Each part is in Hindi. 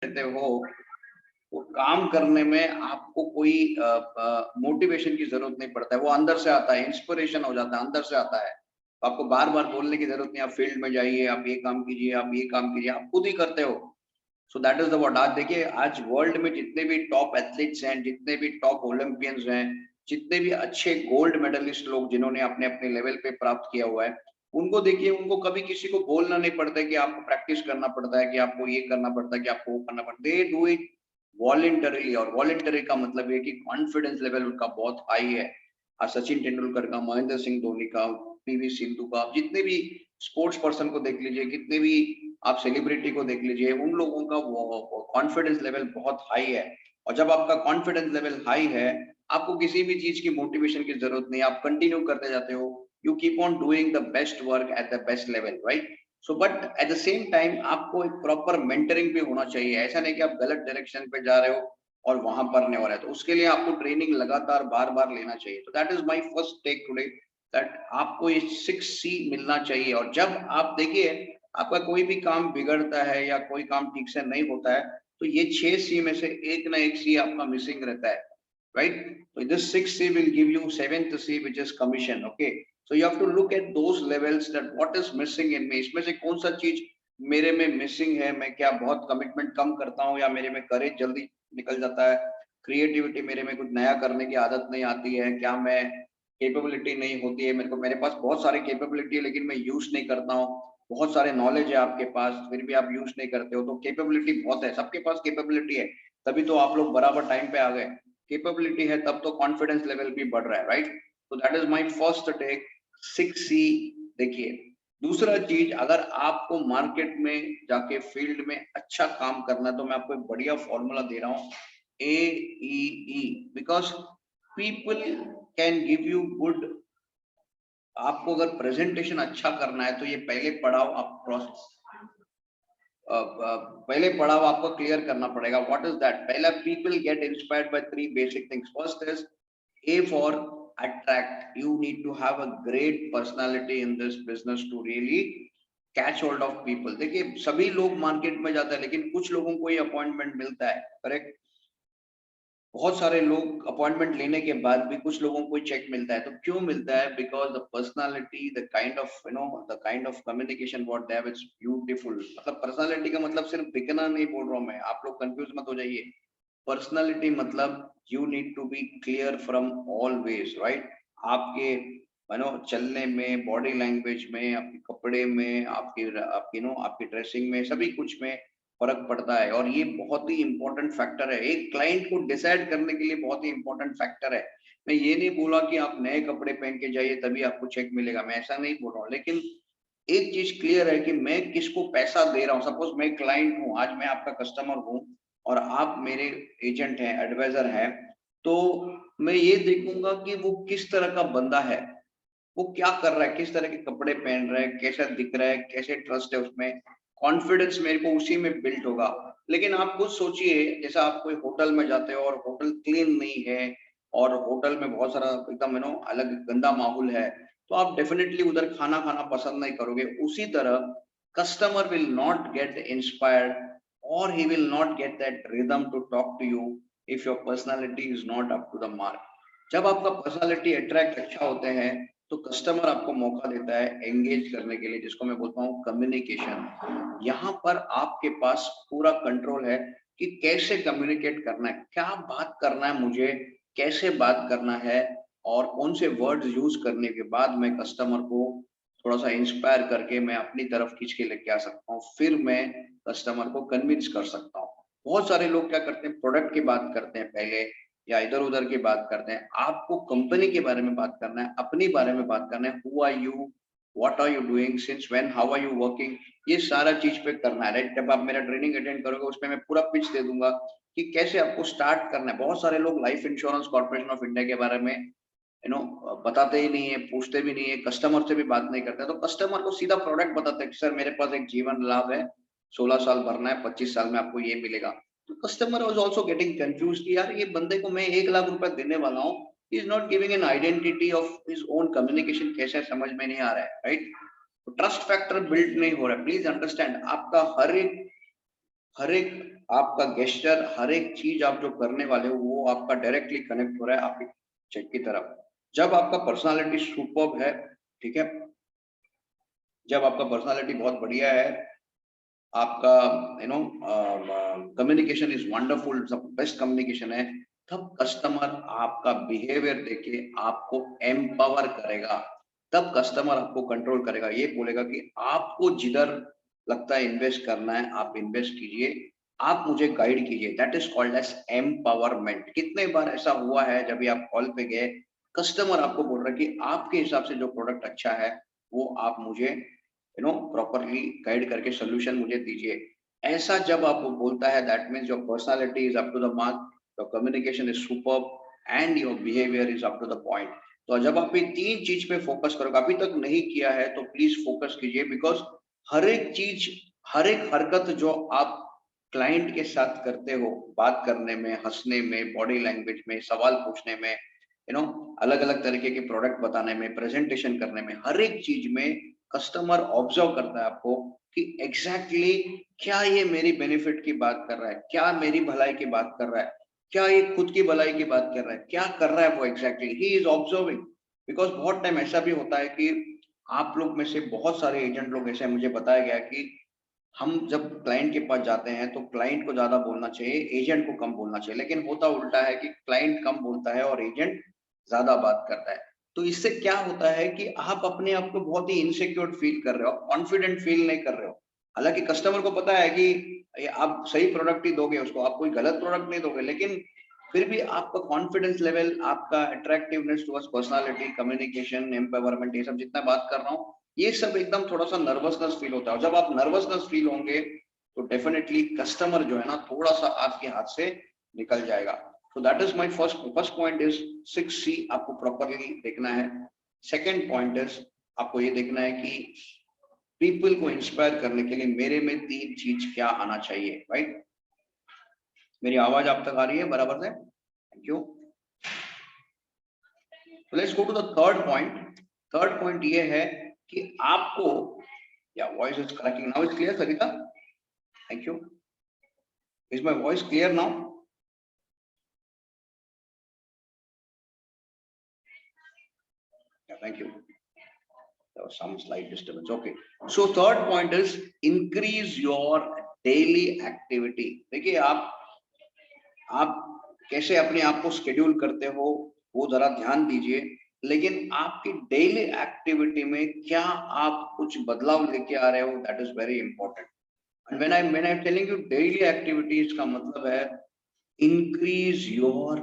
रहते हो, वो काम करने में आपको कोई मोटिवेशन की जरूरत नहीं पड़ता है, वो अंदर से आता है, इंस्पिरेशन हो जाता है, अंदर से आता है। आपको बार बार बोलने की जरूरत नहीं, आप फील्ड में जाइए, आप ये काम कीजिए, आप ये काम कीजिए, आप खुद ही करते हो। So that is the what. आज देखिए, आज वर्ल्ड में जितने भी टॉप एथलीट्स हैं, जितने भी टॉप ओलंपियंस हैं, जितने भी अच्छे गोल्ड मेडलिस्ट लोग जिन्होंने अपने अपने लेवल पे प्राप्त किया हुआ है, उनको देखिए, उनको कभी किसी को बोलना नहीं पड़ता है कि आपको प्रैक्टिस करना पड़ता है, कि आपको ये करना पड़ता है, कि आपको वो करना पड़ता है। दे डू इट वॉलंटरीली, और वॉलंटरी का मतलब ये कि कॉन्फिडेंस लेवल उनका बहुत हाई है। सचिन तेंदुलकर का, महेंद्र सिंह धोनी का, पीवी सिंधु का, आप जितने भी स्पोर्ट्स पर्सन को देख लीजिए, कितने भी आप सेलिब्रिटी को देख लीजिए, उन लोगों का कॉन्फिडेंस लेवल बहुत हाई है। और जब आपका कॉन्फिडेंस लेवल हाई है, आपको किसी भी चीज की मोटिवेशन की जरूरत नहीं, आप कंटिन्यू करते जाते हो। You keep on doing the best work at the best level, right? So but at the same time आपको एक प्रॉपर मेंटरिंग भी होना चाहिए। ऐसा नहीं कि आप गलत डायरेक्शन पे जा रहे हो और वहां पर नहीं हो रहा है, तो उसके लिए आपको ट्रेनिंग लगातार बार बार लेना चाहिए। तो that is my first take today, that आपको ये 6C मिलना चाहिए। और जब आप देखिए, आपका कोई भी काम बिगड़ता है या कोई काम ठीक से नहीं होता है, तो ये 6C में से एक ना एक C आपका मिसिंग रहता है, right? So this 6C will give you 7th C, which is commission. Okay, so you have to look at those levels, that what is missing in me, इसमें से कौन सा चीज मेरे में मिसिंग है। मैं क्या बहुत कमिटमेंट कम करता हूँ, या मेरे में करेज जल्दी निकल जाता है, क्रिएटिविटी मेरे में कुछ नया करने की आदत नहीं आती है, क्या मैं कैपेबिलिटी नहीं होती है मेरे को, मेरे पास बहुत सारी कैपेबिलिटी है लेकिन मैं यूज नहीं करता हूँ। बहुत सारे नॉलेज है आपके पास, फिर भी आप यूज नहीं करते हो। तो कैपेबिलिटी बहुत है, सबके पास कैपेबिलिटी है, तभी तो आप लोग बराबर टाइम पे आ गए। कैपेबिलिटी है तब तो कॉन्फिडेंस लेवल भी बढ़ रहा है, राइट? तो that is my first take, 6C। देखिए, दूसरा चीज, अगर आपको मार्केट में जाके फील्ड में अच्छा काम करना है, तो मैं आपको एक बढ़िया फॉर्मूला दे रहा हूँ, AEE। Because people can give you good. आपको अगर प्रेजेंटेशन अच्छा करना है, तो ये पहले पड़ाव आप प्रोसेस, पहले पड़ाव आपको क्लियर करना पड़ेगा। What is that? पहला, people get inspired by 3 basic things. First is A for attract. You need to have a great personality in this business to really catch hold of people. देखिए, सभी लोग मार्केट में जाते हैं, लेकिन कुछ लोगों को ही अपॉइंटमेंट मिलता है, करेक्ट? बहुत सारे लोग अपॉइंटमेंट लेने के बाद भी कुछ लोगों को चेक मिलता है। तो क्यों मिलता है? Because the personality, the kind of the kind of communication what they have, it's beautiful. मतलब पर्सनालिटी का मतलब सिर्फ दिखना नहीं बोल रहा हूँ मैं, आप लोग कंफ्यूज मत हो जाइए। पर्सनालिटी मतलब you need to be clear from all ways, right? आपके चलने में, बॉडी लैंग्वेज में, आपके कपड़े में, आपकी आपकी ड्रेसिंग में, सभी कुछ में फर्क पड़ता है। और ये बहुत ही इंपॉर्टेंट फैक्टर है, एक क्लाइंट को डिसाइड करने के लिए बहुत ही इंपॉर्टेंट फैक्टर है। मैं ये नहीं बोला कि आप नए कपड़े पहन के जाइए तभी आपको चेक मिलेगा, मैं ऐसा नहीं बोल रहा हूँ। लेकिन एक चीज क्लियर है कि मैं किसको पैसा दे रहा हूँ। सपोज मैं क्लाइंट हूँ, आज मैं आपका कस्टमर हूँ और आप मेरे एजेंट हैं, एडवाइजर हैं, तो मैं ये देखूंगा कि वो किस तरह का बंदा है, वो क्या कर रहा है, किस तरह के कपड़े पहन रहा है, कैसा दिख रहा है, कैसे ट्रस्ट है उसमें, कॉन्फिडेंस मेरे को उसी में बिल्ड होगा। लेकिन आप खुद सोचिए, जैसा आप कोई होटल में जाते हो और होटल क्लीन नहीं है, और होटल में बहुत सारा एकदम अलग गंदा माहौल है, तो आप डेफिनेटली उधर खाना खाना पसंद नहीं करोगे। उसी तरह customer will not get inspired, और he will not get that rhythm to talk to you if your personality is not up to the mark. जब आपका पर्सनालिटी अट्रैक्ट अच्छा होते हैं, तो कस्टमर आपको मौका देता है एंगेज करने के लिए, जिसको मैं बोलता हूँ कम्युनिकेशन। यहाँ पर आपके पास पूरा कंट्रोल है कि कैसे कम्युनिकेट करना है, क्या बात करना है मुझे, कैसे बात करना है, और कौन से वर्ड्स यूज करने के बाद मैं कस्टमर को थोड़ा सा इंस्पायर करके मैं अपनी तरफ खींच के लेके आ सकता हूँ, फिर मैं कस्टमर को कन्विंस कर सकता हूँ। बहुत सारे लोग क्या करते हैं, प्रोडक्ट की बात करते हैं पहले, या इधर उधर की बात करते हैं। आपको कंपनी के बारे में बात करना है, अपने बारे में बात करना है। Who are you, what are you doing, since when, how are you working, ये सारा चीज पे करना है, राइट? जब आप मेरा ट्रेनिंग अटेंड करोगे, उसमें मैं पूरा पिच दे दूंगा कि कैसे आपको स्टार्ट करना है। बहुत सारे लोग life insurance corporation of India के बारे में बताते ही नहीं है, पूछते भी नहीं है, कस्टमर से भी बात नहीं करते। तो कस्टमर को सीधा प्रोडक्ट बताते हैं कि सर मेरे पास एक जीवन लाभ है, 16 साल भरना है, 25 साल में आपको ये मिलेगा। तो customer was also getting confused कि यार ये बंदे को मैं 1 लाख रुपए देने वाला हूँ, he is not giving an identity of his own communication, कैसे समझ में नहीं आ रहा है, राइट? तो ट्रस्ट फैक्टर बिल्ड नहीं हो रहा है। प्लीज अंडरस्टैंड, आपका हर एक हर एक आपका गेस्चर, हर एक चीज आप जो करने वाले हो वो आपका डायरेक्टली कनेक्ट हो रहा है आपके चेक की तरफ। जब आपका पर्सनालिटी सुपर्ब है, ठीक है, जब आपका पर्सनालिटी बहुत बढ़िया है, आपका you know communication is wonderful, best communication है, तब कस्टमर आपका बिहेवियर देके आपको एम्पावर करेगा। तब कस्टमर आपको कंट्रोल करेगा, ये बोलेगा कि आपको जिधर लगता है इन्वेस्ट करना है आप इन्वेस्ट कीजिए, आप मुझे गाइड कीजिए। That is called as empowerment. कितने बार ऐसा हुआ है जब भी आप कॉल पे गए, कस्टमर आपको बोल रहा है कि आपके हिसाब से जो प्रोडक्ट अच्छा है वो आप मुझे प्रॉपरली गाइड करके सोल्यूशन मुझे दीजिए। ऐसा जब आपको बोलता है, that means your personality is up to the mark, your communication is superb and your behaviour is up to the point. तो जब आप ये तीन चीज पे फोकस करोगे, अभी तक नहीं किया है तो प्लीज फोकस कीजिए, बिकॉज हर एक चीज, हर एक हरकत जो आप क्लाइंट के साथ करते हो, बात करने में, हंसने में, बॉडी लैंग्वेज में, सवाल पूछने में, अलग अलग तरीके के प्रोडक्ट बताने में, प्रेजेंटेशन करने में, हर एक चीज में कस्टमर ऑब्जर्व करता है आपको कि एग्जैक्टली क्या ये मेरी बेनिफिट की बात कर रहा है, क्या मेरी भलाई की बात कर रहा है, क्या ये खुद की भलाई की बात कर रहा है, क्या कर रहा है वो exactly, he is observing. Because बहुत टाइम ऐसा भी होता है कि आप लोग में से बहुत सारे एजेंट लोग ऐसे, मुझे बताया गया कि हम जब क्लाइंट के पास जाते हैं तो क्लाइंट को ज्यादा बोलना चाहिए, एजेंट को कम बोलना चाहिए, लेकिन होता उल्टा है कि क्लाइंट कम बोलता है और एजेंट ज्यादा बात करता है। तो इससे क्या होता है कि आप अपने आप को बहुत ही इनसिक्योर फील कर रहे हो, कॉन्फिडेंट फील नहीं कर रहे हो। हालांकि कस्टमर को पता है कि आप सही प्रोडक्ट ही दोगे उसको, आप कोई गलत प्रोडक्ट नहीं दोगे, लेकिन फिर भी आपका कॉन्फिडेंस लेवल, आपका attractiveness towards personality, communication, empowerment, ये सब जितना बात कर रहा हूँ, ये सब एकदम थोड़ा सा नर्वसनेस फील होता है। और जब आप नर्वसनेस फील होंगे तो डेफिनेटली कस्टमर जो है ना थोड़ा सा आपके हाथ से निकल जाएगा। तो that is my first point is 6C, आपको प्रॉपरली देखना है। सेकंड पॉइंट इज आपको ये देखना है कि पीपल को इंस्पायर करने के लिए मेरे में तीन चीज क्या आना चाहिए, राइट? मेरी आवाज आप तक आ रही है बराबर से? Thank you. Let's go to the third point. Third point ये है कि आपको, या voice is cracking, now is clear Sarita? Thank you. Is my voice clear now? Thank you. There was some slight disturbance. Okay. So third point is increase your daily activity. देखिए आप कैसे अपने आप को शेड्यूल करते हो वो जरा ध्यान दीजिए, लेकिन आपकी डेली एक्टिविटी में क्या आप कुछ बदलाव लेके आ रहे हो, that is very important. And when I am telling you daily activities का मतलब है increase your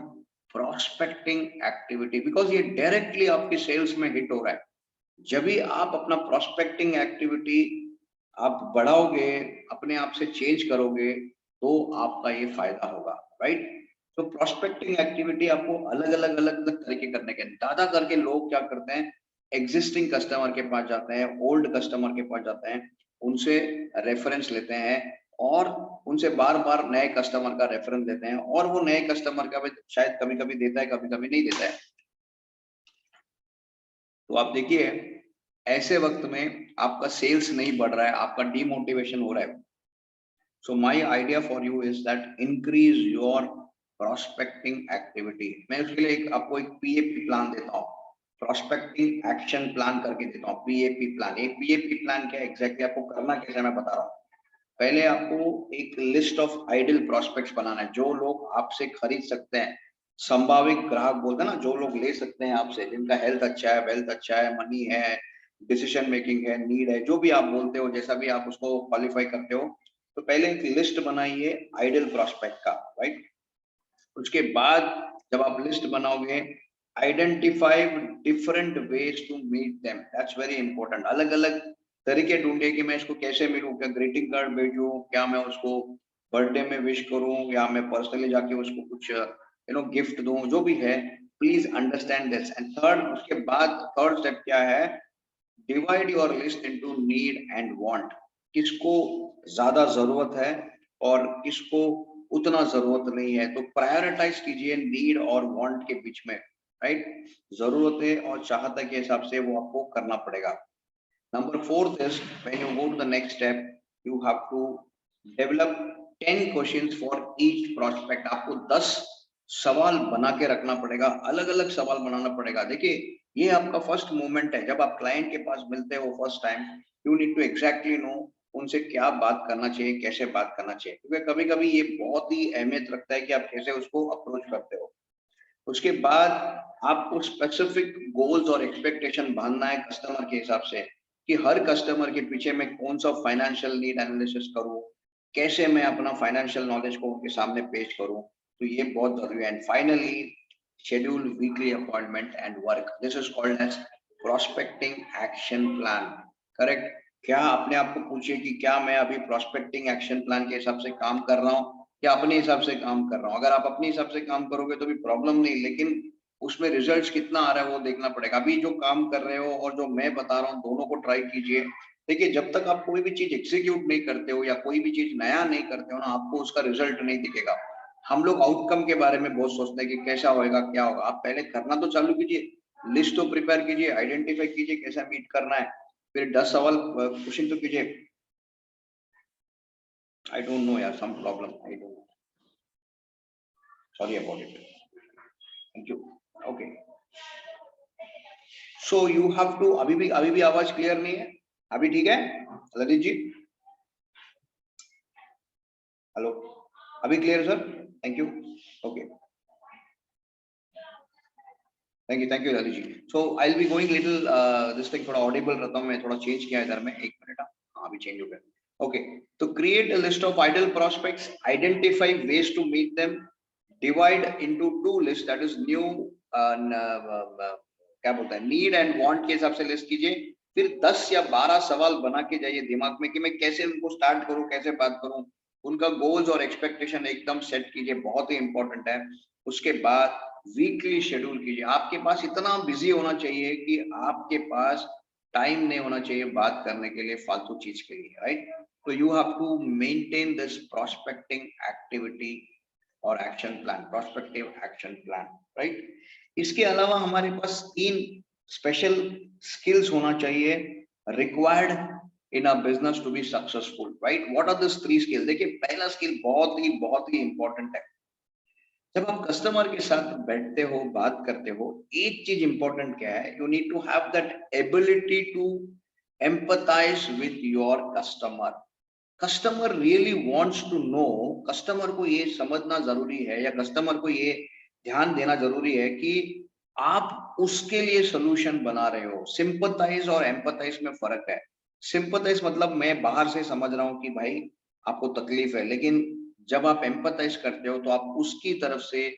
prospecting activity, because ये डायरेक्टली आपकी सेल्स में हिट हो रहा है। जब भी आप अपना प्रोस्पेक्टिंग एक्टिविटी आप बढ़ाओगे, अपने आप से चेंज करोगे, तो आपका ये फायदा होगा, राइट? तो प्रोस्पेक्टिंग एक्टिविटी आपको अलग अलग तरीके करने के। ज्यादा करके लोग क्या करते हैं, एग्जिस्टिंग कस्टमर के पास जाते हैं, ओल्ड कस्टमर के पास जाते हैं, उनसे रेफरेंस लेते हैं और उनसे बार बार नए कस्टमर का रेफरेंस देते हैं, और वो नए कस्टमर का भी शायद कभी कभी देता है, कभी कभी नहीं देता है। तो आप देखिए ऐसे वक्त में आपका सेल्स नहीं बढ़ रहा है, आपका डीमोटिवेशन हो रहा है। So my idea for you is that increase your prospecting activity. मैं उसके लिए आपको एक पीएपी प्लान देता हूँ, प्रोस्पेक्टिंग एक्शन प्लान करके देता हूँ, पीएपी प्लान। एक पीएपी प्लान क्या एग्जैक्टली आपको करना कैसे मैं बता रहा हूँ। पहले आपको एक लिस्ट ऑफ आइडियल प्रोस्पेक्ट्स बनाना है, जो लोग आपसे खरीद सकते हैं, संभावित ग्राहक बोलते हैं ना, जो लोग ले सकते हैं आपसे, जिनका हेल्थ अच्छा है, वेल्थ अच्छा है, मनी है, डिसीजन मेकिंग है, नीड है, जो भी आप बोलते हो, जैसा भी आप उसको क्वालिफाई करते हो। तो पहले एक लिस्ट बनाइए आइडियल प्रोस्पेक्ट का, राइट? उसके बाद जब आप लिस्ट बनाओगे, identify different ways to meet them, that's very important. अलग अलग तरीके ढूंढिए कि मैं इसको कैसे मिलूं, क्या ग्रीटिंग कार्ड भेजूं, क्या मैं उसको बर्थडे में विश करूं, या मैं पर्सनली जाके उसको कुछ गिफ्ट दूं, जो भी है। Please understand this. And third, उसके बाद थर्ड स्टेप क्या है, divide your list into need and want. किसको ज्यादा जरूरत है और किसको उतना जरूरत नहीं है, तो प्रायोरिटाइज कीजिए नीड और वांट के बीच में, राइट? जरूरतें और चाहत के हिसाब से वो आपको करना पड़ेगा। Number fourth is when you go to the next step, you have to develop 10 questions for each prospect. आपको 10 सवाल बना के रखना पड़ेगा, अलग अलग सवाल बनाना पड़ेगा। देखिए ये आपका फर्स्ट मोमेंट है, जब आप क्लाइंट के पास मिलते हो first time, you need to exactly know उनसे क्या बात करना चाहिए, कैसे बात करना चाहिए, क्योंकि कभी कभी ये बहुत ही अहमियत रखता है कि आप कैसे उसको अप्रोच करते हो। उसके बाद आपको स्पेसिफिक गोल्स और एक्सपेक्टेशन बांधना है कस्टमर के हिसाब से, कि हर कस्टमर के पीछे मैं कौन सा फाइनेंशियल नीड एनालिसिस करूं, कैसे मैं अपना फाइनेंशियल नॉलेज को उनके सामने पेश करूं। तो ये बहुत जरूरी है। And finally schedule weekly appointment and work. This is called as prospecting action plan. Correct? क्या अपने आप को पूछिए कि क्या मैं अभी prospecting action plan के हिसाब से काम कर रहा हूँ या अपने हिसाब से काम कर रहा हूँ। अगर आप अपने हिसाब से काम करोगे तो भी प्रॉब्लम नहीं, लेकिन उसमें रिजल्ट्स कितना आ रहा है वो देखना पड़ेगा। अभी जो काम कर रहे हो और जो मैं बता रहा हूँ दोनों को ट्राई कीजिए। देखिए जब तक आप कोई भी चीज एग्जीक्यूट नहीं करते हो या कोई भी चीज नया नहीं करते हो ना, आपको उसका रिजल्ट नहीं दिखेगा। हम लोग आउटकम के बारे में बहुत सोचते हैं कि कैसा होएगा क्या होगा। आप पहले करना तो चालू कीजिए, लिस्ट तो प्रिपेयर कीजिए, आइडेंटिफाई कीजिए कैसा मीट करना है, फिर 10 सवाल क्वेश्चन तो कीजिए। आई डोंट नो यार, some problem, I don't know, sorry about it, thank you. Okay, so you have to, अभी भी आवाज क्लियर नहीं है? अभी ठीक है ललित जी? हेलो, अभी clear sir? Thank you. Okay, thank you दादी जी। So I will be going little this thing, थोड़ा ऑडिबल रहता हूँ मैं, थोड़ा चेंज किया इधर में, एक मिनट। हाँ अभी चेंज हो गया। ओके, तो create a list of ideal prospects, identify ways to meet them, divide into two list, that is new, क्या बोलता है, नीड एंड वांट के हिसाब से लिस्ट कीजिए। फिर 10 या 12 सवाल बना के जाइए दिमाग में कि मैं कैसे उनको स्टार्ट करूं, कैसे बात करूं। उनका गोल्स और एक्सपेक्टेशन एकदम सेट कीजिए, बहुत ही इंपॉर्टेंट है। उसके बाद वीकली शेड्यूल कीजिए। आपके पास इतना बिजी होना चाहिए कि आपके पास टाइम नहीं होना चाहिए बात करने के लिए, फालतू चीज के लिए, राइट? तो you have to maintain this prospecting activity और action plan, prospective action plan, right? इसके अलावा हमारे पास 3 स्पेशल स्किल्स होना चाहिए required in a business to be successful, right? What are this 3 skill? देखिए पहला स्किल बहुत ही इंपॉर्टेंट है। जब आप कस्टमर के साथ बैठते हो, बात करते हो, एक चीज इंपॉर्टेंट क्या है, you need to have that ability to empathise with your customer. Customer really wants to know, customer को ये समझना जरूरी है या कस्टमर को ये ध्यान देना जरूरी है कि आप उसके लिए सोल्यूशन बना रहे हो। सिंपथाइज और एम्पथाइज में फर्क है। सिंपथाइज मतलब मैं बाहर से समझ रहा हूँ कि भाई आपको तकलीफ है, लेकिन जब आप एम्पथाइज करते हो तो आप उसकी तरफ से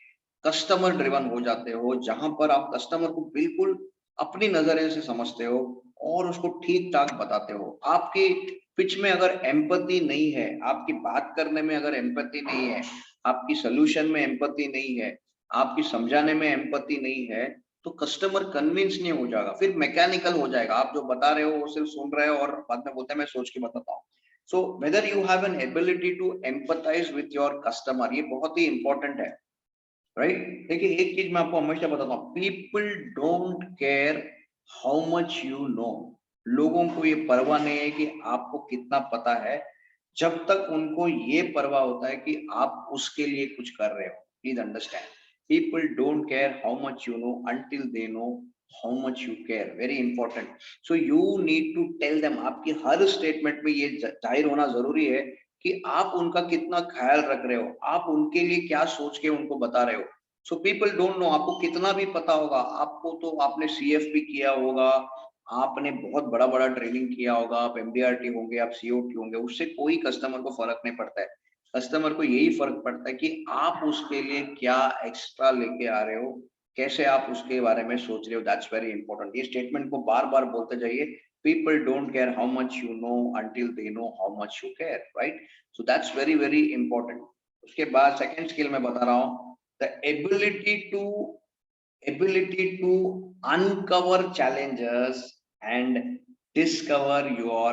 कस्टमर ड्रिवन हो जाते हो, जहां पर आप कस्टमर को बिल्कुल अपनी नजरिए से समझते हो और उसको ठीक ठाक बताते हो। आपकी पिच में अगर एम्पैथी नहीं है, आपकी बात करने में अगर एम्पैथी नहीं है, आपकी सोल्यूशन में एम्पैथी नहीं है, आपकी समझाने में एम्पैथी नहीं है, तो कस्टमर कन्विंस नहीं हो जाएगा, फिर मैकेनिकल हो जाएगा। आप जो बता रहे हो वो सिर्फ सुन रहे हो और बाद में बोलते हैं मैं सोच के बताता हूँ। So whether you have an ability to empathise with your customer, ये बहुत ही इंपॉर्टेंट है, राइट? देखिए एक चीज मैं आपको हमेशा बताता हूँ, people don't care how much you no. लोगों को ये परवाह नहीं है कि आपको कितना पता है, जब तक उनको ये परवाह होता है कि आप उसके लिए कुछ कर रहे हो। Please understand, people don't care how much you know until they know how much you care. Very important. So you need to tell them, आपकी हर स्टेटमेंट में ये जाहिर होना जरूरी है कि आप उनका कितना ख्याल रख रहे हो, आप उनके लिए क्या सोच के उनको बता रहे हो। सो पीपल डोंट नो, आपको कितना भी पता होगा, आपको तो आपने सीएफपी किया होगा, आपने बहुत बड़ा बड़ा ट्रेनिंग किया होगा, आप एमडीआरटी होंगे, आप सीओटी होंगे, उससे कोई कस्टमर को फर्क नहीं पड़ता है। कस्टमर को यही फर्क पड़ता है कि आप उसके लिए क्या एक्स्ट्रा लेके आ रहे हो, कैसे आप उसके बारे में सोच रहे हो। That's very important. ये स्टेटमेंट को बार बार बोलते जाइए, people don't care how much you know until they know how much you care, right? So that's very important. उसके बाद सेकंड स्किल मैं बता रहा हूँ, the ability to uncover challenges and discover your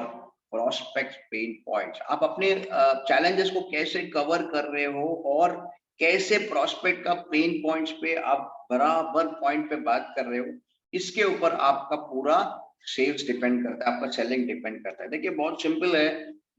prospect pain points. आप अपने challenges को कैसे कवर कर रहे हो और कैसे prospect का pain points पे आप बराबर पॉइंट पे बात कर रहे हो, इसके ऊपर आपका पूरा सेल्स डिपेंड करता है, आपका सेलिंग डिपेंड करता है। देखिए बहुत सिंपल है,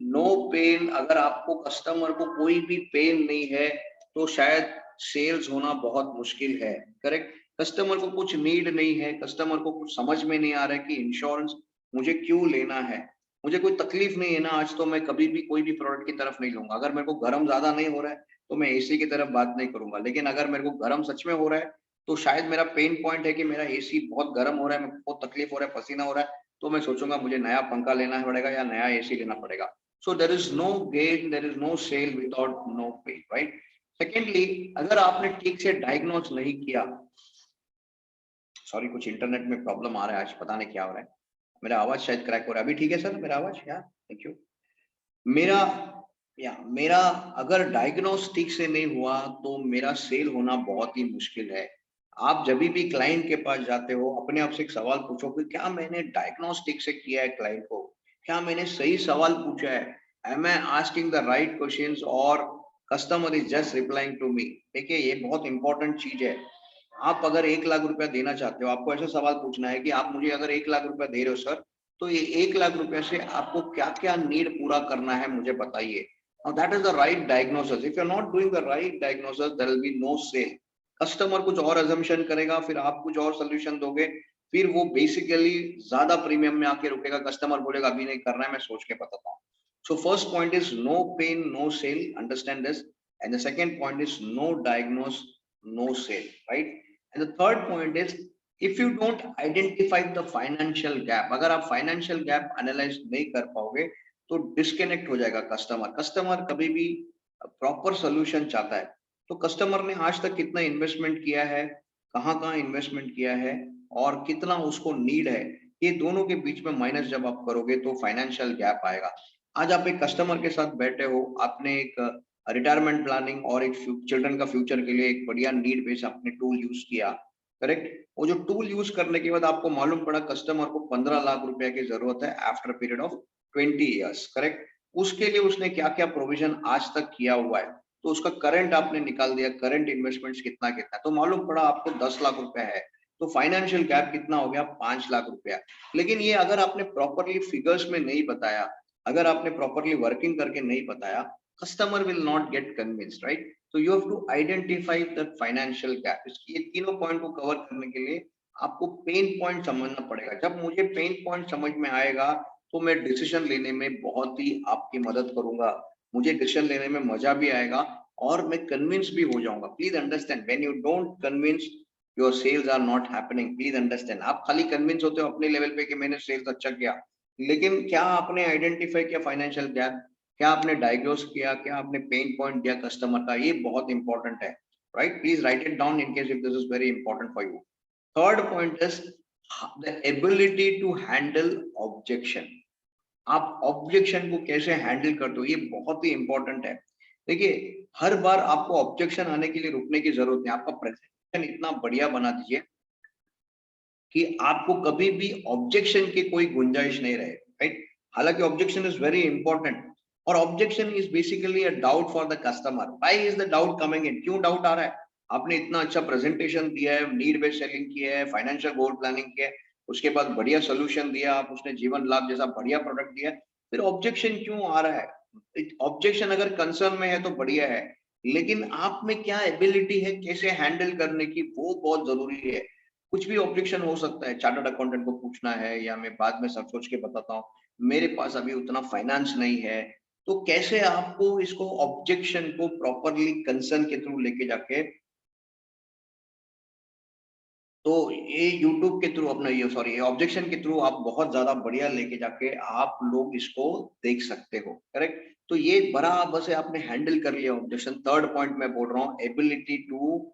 नो पेन, अगर आपको कस्टमर को कोई भी पेन नहीं है तो शायद सेल्स होना बहुत मुश्किल है, करेक्ट। कस्टमर को कुछ नीड नहीं है, कस्टमर को कुछ समझ में नहीं आ रहा है कि इंश्योरेंस मुझे क्यों लेना है, मुझे कोई तकलीफ नहीं है ना आज, तो मैं कभी भी कोई भी प्रोडक्ट की तरफ नहीं लूंगा। अगर मेरे को गर्म ज्यादा नहीं हो रहा है तो मैं एसी की तरफ बात नहीं करूंगा, लेकिन अगर मेरे को गर्म सच में हो रहा है तो शायद मेरा पेन पॉइंट है कि मेरा एसी बहुत गर्म हो रहा है, मेरे को बहुत तकलीफ हो रहा है, पसीना हो रहा है, तो मैं सोचूंगा मुझे नया पंखा लेना पड़ेगा या नया एसी लेना पड़ेगा। So there is no gain, there is no sale without no pain, right? Secondly, अगर आपने ठीक से डायग्नोस नहीं किया, सॉरी कुछ इंटरनेट में प्रॉब्लम आ रहा है आज, पता नहीं क्या हो रहा है, मेरा आवाज शायद क्रैक हो रहा है। अभी ठीक है सर मेरा आवाज? या थैंक यू। मेरा मेरा अगर डायग्नोस ठीक से नहीं हुआ तो मेरा सेल होना बहुत ही मुश्किल है। आप जब भी क्लाइंट के पास जाते हो अपने आप से एक सवाल पूछो कि क्या मैंने डायग्नोस ठीक से किया है क्लाइंट को, क्या मैंने सही सवाल पूछा है, am I asking the right questions और customer is just replying to me. देखिए ये बहुत इंपॉर्टेंट चीज है। आप अगर 1 लाख रुपया देना चाहते हो, आपको ऐसा सवाल पूछना है कि आप मुझे अगर 1 लाख रुपया दे रहे हो सर, तो ये 1 लाख रुपए से आपको क्या क्या नीड पूरा करना है मुझे बताइए। Now that is the right diagnosis. If you're not doing the right diagnosis, there will be no sale. Customer कुछ और assumption करेगा, फिर आप कुछ और solution दोगे, फिर वो basically ज्यादा प्रीमियम में आके रुकेगा। कस्टमर बोलेगा अभी नहीं करना है, मैं सोच के बताता हूँ। So first point is no pain, no sale. Understand this. And the second point is no diagnose, no sale. Right? And the third point is if you don't identify the financial gap, अगर आप financial gap analyze नहीं कर पाओगे तो डिस्कनेक्ट हो जाएगा कस्टमर। कस्टमर कभी भी प्रॉपर सोल्यूशन चाहता है। तो कस्टमर ने आज तक कितना इन्वेस्टमेंट किया है, कहाँ कहाँ इन्वेस्टमेंट किया है और कितना उसको नीड है, ये दोनों के बीच में माइनस जब आप करोगे तो फाइनेंशियल गैप आएगा। आज आप एक कस्टमर के साथ बैठे हो, आपने एक रिटायरमेंट प्लानिंग और एक चिल्ड्रन का फ्यूचर के लिए एक बढ़िया नीड बेस्ड आपने टूल यूज किया, करेक्ट। वो जो टूल यूज करने के बाद आपको मालूम पड़ा कस्टमर को 15 लाख रुपए की जरूरत है after period of 20 years, correct. उसके लिए उसने क्या क्या प्रोविजन आज तक किया हुआ है, तो उसका करंट आपने निकाल दिया, करंट इन्वेस्टमेंट्स कितना कितना, तो मालूम पड़ा आपको 10 लाख रुपया है। तो फाइनेंशियल गैप कितना हो गया? 5 लाख रुपया। लेकिन ये अगर आपने प्रॉपरली फिगर्स में नहीं बताया, अगर आपने प्रॉपरली वर्किंग करके नहीं बताया, customer will not get convinced, right. तो you have to identify the financial gap. इसकी ये तीनों पॉइंट को कवर करने के लिए आपको पेन पॉइंट समझना पड़ेगा। जब मुझे पेन पॉइंट समझ में आएगा तो मैं डिसीजन लेने में बहुत ही आपकी मदद करूंगा, मुझे डिसीजन लेने में मजा भी आएगा और मैं कन्विंस भी हो जाऊंगा। Please understand, when you don't convince your sales are not happening. Please understand, आप खाली कन्विंस होते हो अपने लेवल पे कि मैंने सेल्स अच्छा किया, लेकिन क्या आपने आइडेंटिफाई किया फाइनेंशियल गैप, क्या आपने डायग्नोस किया, क्या आपने पेन पॉइंट दिया कस्टमर का, ये बहुत इंपॉर्टेंट है, right. Please write it down in case if this is very important for you. Third point is the ability to handle objection. आप ऑब्जेक्शन को कैसे हैंडल करते हो, ये बहुत ही इंपॉर्टेंट है। देखिए हर बार आपको ऑब्जेक्शन आने के लिए रुकने की जरूरत नहीं, आपका प्रेजेंटेशन इतना बढ़िया बना दीजिए कि आपको कभी भी ऑब्जेक्शन की कोई गुंजाइश नहीं रहे, राइट। हालांकि ऑब्जेक्शन इज वेरी इंपॉर्टेंट और objection is basically a doubt for the customer. Why is the doubt coming in, क्यों डाउट आ रहा है? आपने इतना अच्छा प्रेजेंटेशन दिया है, नीड बेस्ड सेलिंग किया है, फाइनेंशियल गोल प्लानिंग किया है, उसके बाद बढ़िया सोल्यूशन दिया, आप उसने जीवन लाभ जैसा बढ़िया प्रोडक्ट दिया, फिर ऑब्जेक्शन क्यों आ रहा है? ऑब्जेक्शन अगर कंसर्न में है तो बढ़िया है, लेकिन आप में क्या एबिलिटी है कैसे हैंडल करने की, वो बहुत जरूरी है। कुछ भी ऑब्जेक्शन हो सकता है, चार्टर्ड अकाउंटेंट को पूछना है या मैं बाद में सब सोच के बताता हूँ, मेरे पास अभी उतना फाइनेंस नहीं है, तो कैसे आपको इसको ऑब्जेक्शन को प्रॉपरली कंसर्न के थ्रू लेके जाके, तो ये यूट्यूब के थ्रू अपना ये सॉरी ऑब्जेक्शन के थ्रू आप बहुत ज्यादा बढ़िया लेके जाके आप लोग इसको देख सकते हो, करेक्ट। तो ये बराबर से आपने हैंडल कर लिया ऑब्जेक्शन। थर्ड पॉइंट मैं बोल रहा हूँ, ability to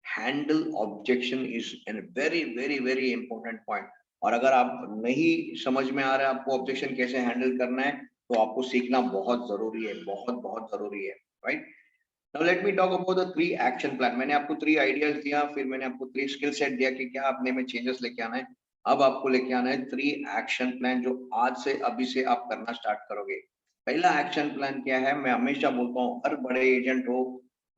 handle objection is an very very very important point. और अगर आप नहीं समझ में आ रहा है आपको ऑब्जेक्शन कैसे हैंडल करना है, तो आपको सीखना बहुत जरूरी है, बहुत बहुत जरूरी है, right. Now let me talk about the 3 action plan. मैंने आपको 3 आइडियाज दिया, फिर मैंने आपको 3 स्किल सेट दिया कि क्या अपने में चेंजेस लेके आना है। अब आपको लेके आना है 3 एक्शन प्लान जो आज से अभी से आप करना स्टार्ट करोगे। पहला एक्शन प्लान क्या है? मैं हमेशा बोलता हूँ हर बड़े एजेंट हो,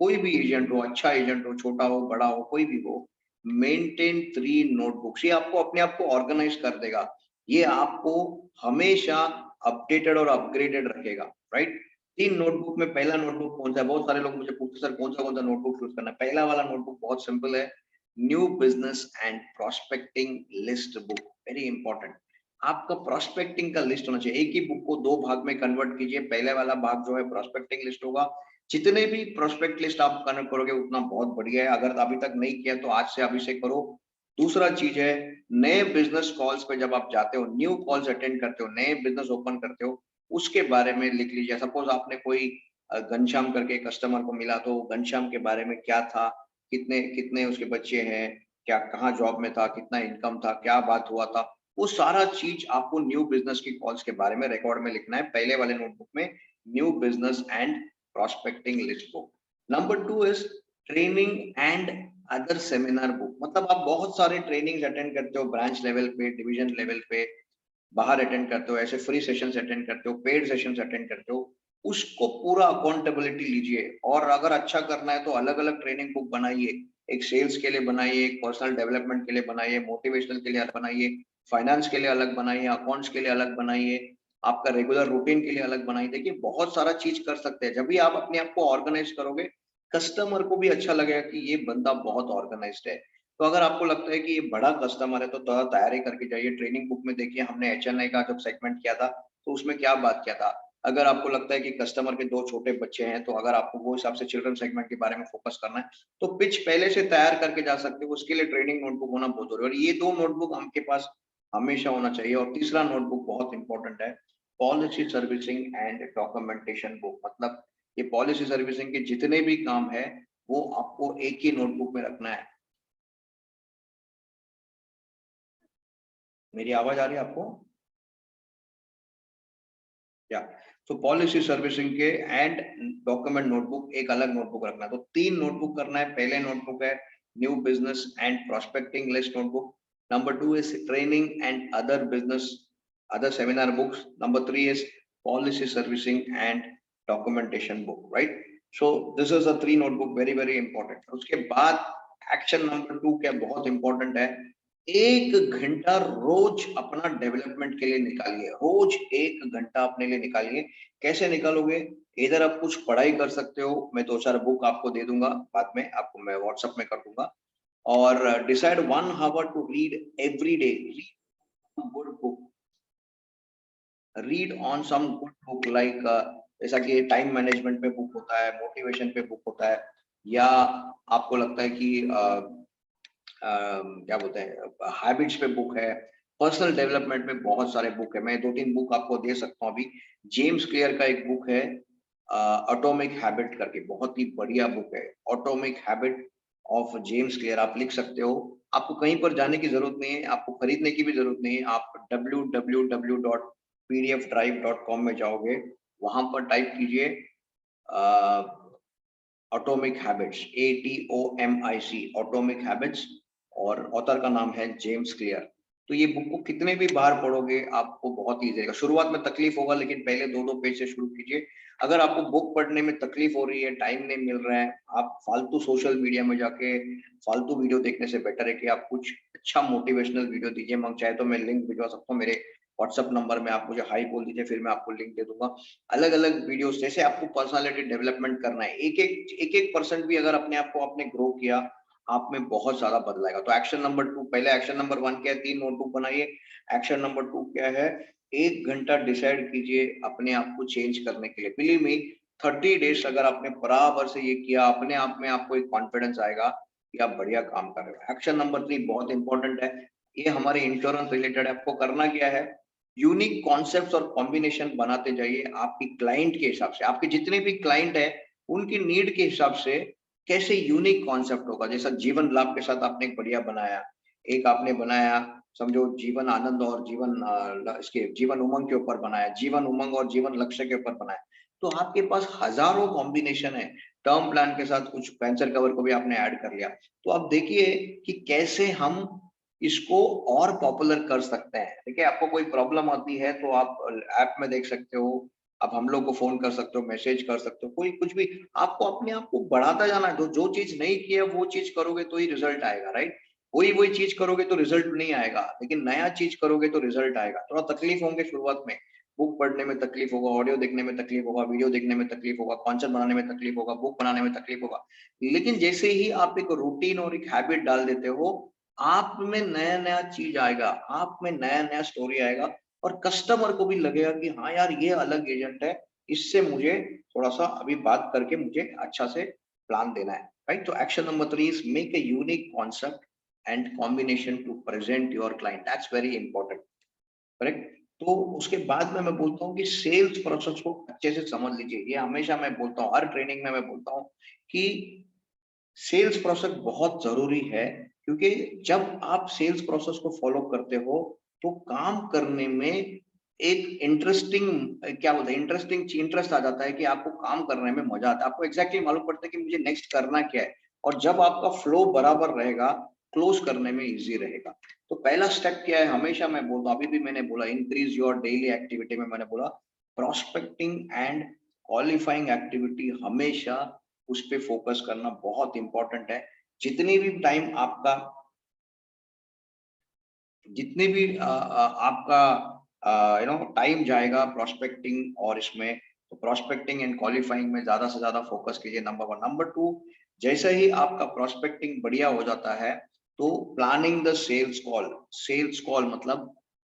कोई भी एजेंट हो, अच्छा एजेंट हो, छोटा हो, बड़ा हो, कोई भी हो, मेंटेन 3 नोटबुक्स। ये आपको अपने आप को ऑर्गेनाइज कर देगा। ये आपको हमेशा अपडेटेड और अपग्रेडेड रखेगा, राइट? 3 नोटबुक में पहला नोटबुक कौन सा है? बहुत सारे लोग मुझे पूछते सर कौन सा नोटबुक चूज करना है? पहला वाला नोटबुक बहुत सिंपल है, new business and prospecting list book, very important. आपका प्रोस्पेक्टिंग का लिस्ट होना चाहिए। एक ही बुक को 2 भाग में कन्वर्ट कीजिए। पहले वाला भाग जो है प्रोस्पेक्टिंग लिस्ट होगा। जितने भी प्रोस्पेक्ट लिस्ट आप कन्वर्ट करोगे उतना बहुत बढ़िया है। अगर अभी तक नहीं किया तो आज से अभी से करो। दूसरा चीज है, नए बिजनेस कॉल्स पे जब आप जाते हो, न्यू कॉल्स अटेंड करते हो, नए बिजनेस ओपन करते हो, उसके बारे में लिख लीजिए। सपोज आपने कोई घनश्याम करके कस्टमर को मिला, तो घनश्याम के बारे में क्या था, कितने कितने उसके बच्चे हैं, क्या कहाँ जॉब में था, कितना इनकम था, क्या बात हुआ था, वो सारा चीज आपको न्यू बिजनेस की कॉल्स के बारे में रिकॉर्ड में लिखना है पहले वाले नोटबुक में, new business and prospecting list book. Number 2 is training and other seminar book. मतलब आप बहुत सारे ट्रेनिंग्स अटेंड करते हो, ब्रांच लेवल पे, डिवीजन लेवल पे, बाहर अटेंड करते हो, ऐसे फ्री सेशंस अटेंड करते हो, पेड सेशंस अटेंड करते हो, उसको पूरा अकाउंटेबिलिटी लीजिए। और अगर अच्छा करना है तो अलग अलग ट्रेनिंग बुक बनाइए। एक सेल्स के लिए बनाइए, एक पर्सनल डेवलपमेंट के लिए बनाइए, मोटिवेशनल के लिए अलग बनाइए, फाइनेंस के लिए अलग बनाइए, अकाउंट्स के लिए अलग बनाइए, आपका रेगुलर रूटीन के लिए अलग बनाइए। देखिए बहुत सारा चीज कर सकते हैं। जब भी आप अपने आप को ऑर्गेनाइज करोगे, कस्टमर को भी अच्छा लगेगा कि ये बंदा बहुत ऑर्गेनाइज्ड है। तो अगर आपको लगता है कि ये बड़ा कस्टमर है तो थोड़ा तैयारी करके जाइए। ट्रेनिंग बुक में देखिए हमने एचएनआई का जब सेगमेंट किया था तो उसमें क्या बात किया था। अगर आपको लगता है कि कस्टमर के 2 छोटे बच्चे हैं, तो अगर आपको वो हिसाब से चिल्ड्रन सेगमेंट के बारे में फोकस करना है, तो पिच पहले से तैयार करके जा सकते हो। उसके लिए ट्रेनिंग नोटबुक होना बहुत जरूरी है। और ये 2 नोटबुक आपके पास हमेशा होना चाहिए। और तीसरा नोटबुक बहुत इंपॉर्टेंट है, policy servicing and documentation book. मतलब ये पॉलिसी सर्विसिंग के जितने भी काम है वो आपको एक ही नोटबुक में रखना है। मेरी आवाज आ रही है आपको? या तो पॉलिसी सर्विसिंग के एंड डॉक्यूमेंट नोटबुक एक अलग नोटबुक रखना है। तो 3 नोटबुक करना है। पहले नोटबुक है new business and prospecting list notebook. Number 2 is training and other business other seminar books. Number 3 is policy servicing and documentation book, right? So this is a 3 notebook, very very important. उसके बाद एक्शन नंबर 2 क्या बहुत इंपॉर्टेंट है, 1 घंटा रोज अपना डेवलपमेंट के लिए निकालिए। रोज 1 घंटा अपने लिए निकालिए। कैसे निकालोगे? इधर आप कुछ पढ़ाई कर सकते हो, मैं 2-4 बुक आपको दे दूंगा, बाद में आपको मैं व्हाट्सएप में कर दूंगा। और decide 1 hour to read every day, good book, read on some good book like, जैसा कि टाइम मैनेजमेंट पे बुक होता है, मोटिवेशन पे बुक होता है, या आपको लगता है कि क्या बोलते हैं हैबिट्स पे बुक है, पर्सनल डेवलपमेंट में बहुत सारे बुक है। मैं 2-3 बुक आपको दे सकता हूँ अभी। जेम्स क्लियर का एक बुक है एटॉमिक हैबिट करके, बहुत ही बढ़िया बुक है, atomic habit of James clear. आप लिख सकते हो। आपको कहीं पर जाने की जरूरत नहीं है, आपको खरीदने की भी जरूरत नहीं है। आप www.pdfdrive.com में जाओगे, वहां पर टाइप कीजिए atomic habits, ATOMIC, atomic habits, और ऑथर का नाम है जेम्स क्लियर। तो ये बुक को कितने भी बार पढ़ोगे आपको बहुत ईजी रहेगा। शुरुआत में तकलीफ होगा, लेकिन पहले 2-2 पेज से शुरू कीजिए। अगर आपको बुक पढ़ने में तकलीफ हो रही है, टाइम नहीं मिल रहा है, आप फालतू सोशल मीडिया में जाके फालतू वीडियो देखने से बेटर है कि आप कुछ अच्छा मोटिवेशनल वीडियो दीजिए। मैं चाहे तो मैं लिंक भिजवा सकता हूँ मेरे व्हाट्सएप नंबर में, आप मुझे हाई बोल दीजिए, फिर मैं आपको लिंक दे दूंगा। अलग अलग वीडियोस, जैसे आपको पर्सनालिटी डेवलपमेंट करना है, एक एक परसेंट भी अगर अपने आप को आपने ग्रो किया, आप में बहुत ज्यादा बदलाएगा। तो एक्शन नंबर 2, पहले एक्शन नंबर 1 क्या है, 3 नोटबुक बनाइए। एक्शन नंबर 2 क्या है, 1 घंटा डिसाइड कीजिए अपने आप को चेंज करने के लिए। बिलीव मी, 30 डेज अगर आपने बराबर से ये किया, अपने आप में आपको एक कॉन्फिडेंस आएगा कि आप बढ़िया काम कर रहे हो। एक्शन नंबर 3 बहुत इंपॉर्टेंट है, ये हमारे इंश्योरेंस रिलेटेड है। आपको करना क्या है, यूनिक कॉन्सेप्ट्स और कॉम्बिनेशन बनाते जाइए आपकी क्लाइंट के हिसाब से। आपके जितने भी क्लाइंट है उनकी नीड के हिसाब से कैसे यूनिक कॉन्सेप्ट होगा। जैसा जीवन लाभ के साथ आपने एक बढ़िया बनाया, एक आपने बनाया समझो जीवन आनंद और इसके जीवन उमंग के ऊपर बनाया, जीवन उमंग और जीवन लक्ष्य के ऊपर बनाया। तो आपके पास हजारों कॉम्बिनेशन है। टर्म प्लान के साथ कुछ कैंसर कवर को भी आपने ऐड कर लिया। तो आप देखिए कि कैसे हम इसको और पॉपुलर कर सकते हैं। देखिए आपको कोई प्रॉब्लम आती है तो आप ऐप में देख सकते हो, आप हम लोग को फोन कर सकते हो, मैसेज कर सकते हो, कोई कुछ भी। आपको अपने आप को बढ़ाता जाना है। तो जो चीज नहीं की है वो चीज करोगे तो ही रिजल्ट आएगा, राइट? वही वही चीज करोगे तो रिजल्ट नहीं आएगा, लेकिन नया चीज करोगे तो रिजल्ट आएगा। थोड़ा तकलीफ होंगे शुरुआत में, बुक पढ़ने में तकलीफ होगा, ऑडियो देखने में तकलीफ होगा, वीडियो देखने में तकलीफ होगा, कॉन्सेप्ट बनाने में तकलीफ होगा, बुक बनाने में तकलीफ होगा। लेकिन जैसे ही आप एक रूटीन और एक हैबिट डाल देते हो, आप में नया नया चीज आएगा, आप में नया नया स्टोरी आएगा, और कस्टमर को भी लगेगा कि हाँ यार ये अलग एजेंट है, इससे मुझे थोड़ा सा अभी बात करके मुझे अच्छा से प्लान देना है, राइट। तो action number 3 is make a unique concept and combination to present your client, that's very important, correct. तो उसके बाद में मैं बोलता हूँ कि सेल्स प्रोसेस को अच्छे से समझ लीजिए। ये हमेशा मैं बोलता हूँ, हर ट्रेनिंग में मैं बोलता हूँ कि सेल्स प्रोसेस बहुत जरूरी है, क्योंकि जब आप सेल्स प्रोसेस को फॉलो करते हो तो काम करने में एक इंटरेस्टिंग, क्या बोलते हैं, इंटरेस्ट आ जाता है कि आपको काम करने में मजा आता है, आपको एग्जैक्टली मालूम पड़ता है कि मुझे नेक्स्ट करना क्या है। और जब आपका फ्लो बराबर रहेगा, क्लोज करने में इजी रहेगा। तो पहला स्टेप क्या है, हमेशा मैं बोलता हूँ, अभी भी मैंने बोला इंक्रीज योर डेली एक्टिविटी में मैंने बोला प्रोस्पेक्टिंग एंड क्वालिफाइंग एक्टिविटी, हमेशा उस पे फोकस करना बहुत इंपॉर्टेंट है। जितनी भी टाइम आपका, जितने भी आपका टाइम जाएगा प्रोस्पेक्टिंग और इसमें, तो प्रोस्पेक्टिंग एंड क्वालिफाइंग में ज्यादा से ज्यादा फोकस कीजिए, नंबर 1। नंबर 2, जैसे ही आपका प्रोस्पेक्टिंग बढ़िया हो जाता है तो planning the sales call. Sales call मतलब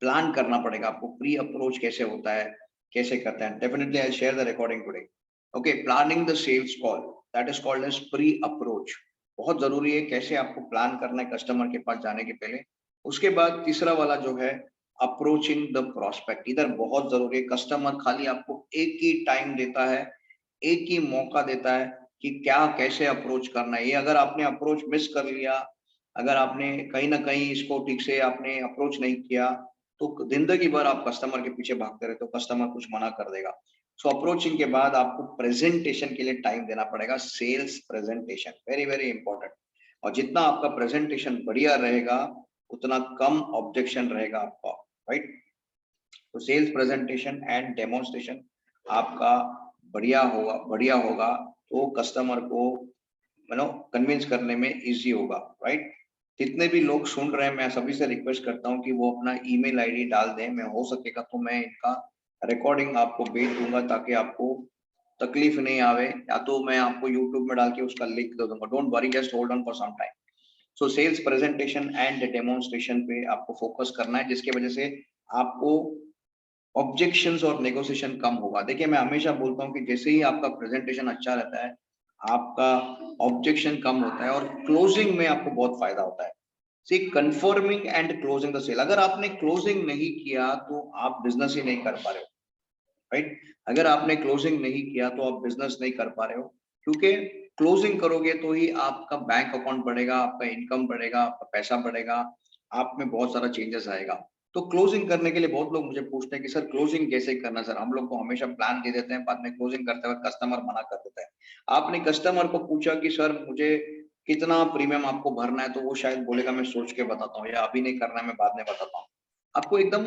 प्लान करना पड़ेगा आपको, प्री अप्रोच कैसे होता है, कैसे करते हैं। Definitely I share the recording today. Okay, planning the sales call, that is called as pre approach. बहुत जरूरी है कैसे आपको प्लान करना है कस्टमर के पास जाने के पहले। उसके बाद तीसरा वाला जो है अप्रोचिंग द प्रोस्पेक्ट, इधर बहुत जरूरी है। कस्टमर खाली आपको एक ही टाइम देता है, एक ही मौका देता है कि क्या कैसे अप्रोच करना है। ये अगर आपने अप्रोच मिस कर लिया, अगर आपने कहीं ना कहीं इसको ठीक से आपने अप्रोच नहीं किया, तो जिंदगी भर आप कस्टमर के पीछे भागते रहते हो, कस्टमर कुछ मना कर देगा। सो अप्रोचिंग के बाद आपको प्रेजेंटेशन के लिए टाइम देना पड़ेगा, sales presentation, very very important. और जितना आपका प्रेजेंटेशन बढ़िया रहेगा, उतना कम ऑब्जेक्शन रहेगा आपका, राइट। तो सेल्स प्रेजेंटेशन एंड डेमोन्स्ट्रेशन आपका बढ़िया होगा तो कस्टमर को कन्विंस करने में इजी होगा, राइट। जितने भी लोग सुन रहे हैं, मैं सभी से रिक्वेस्ट करता हूँ कि वो अपना ईमेल आईडी डाल दें। मैं हो सकेगा तो मैं इनका रिकॉर्डिंग आपको भेज दूंगा ताकि आपको तकलीफ नहीं आवे, या तो मैं आपको यूट्यूब में डाल के उसका लिंक दे दूंगा। Don't worry, just hold on for some time. So sales presentation and demonstration पे आपको फोकस करना है, जिसकी वजह से आपको ऑब्जेक्शंस और नेगोशिएशन कम होगा। देखिए, मैं हमेशा बोलता हूँ कि जैसे ही आपका प्रेजेंटेशन अच्छा रहता है, आपका ऑब्जेक्शन कम होता है और क्लोजिंग में आपको बहुत फायदा होता है। See, confirming and closing the sale, अगर आपने क्लोजिंग नहीं किया तो आप बिजनेस ही नहीं कर पा रहे हो, राइट। अगर आपने क्लोजिंग नहीं किया तो आप बिजनेस नहीं कर पा रहे हो, क्योंकि क्लोजिंग करोगे तो ही आपका बैंक अकाउंट बढ़ेगा, आपका इनकम बढ़ेगा, आपका पैसा बढ़ेगा, आप में बहुत सारा चेंजेस आएगा। तो क्लोजिंग करने के लिए बहुत लोग मुझे पूछते हैं कि सर क्लोजिंग कैसे करना। सर, हम लोग को हमेशा प्लान दे देते हैं, बाद में क्लोजिंग करते वक्त कस्टमर मना कर देता है। आपने कस्टमर को पूछा कि सर मुझे कितना प्रीमियम आपको भरना है, तो वो शायद बोलेगा मैं सोच के बताता हूँ, या अभी नहीं करना है, मैं बाद में बताता हूँ। आपको एकदम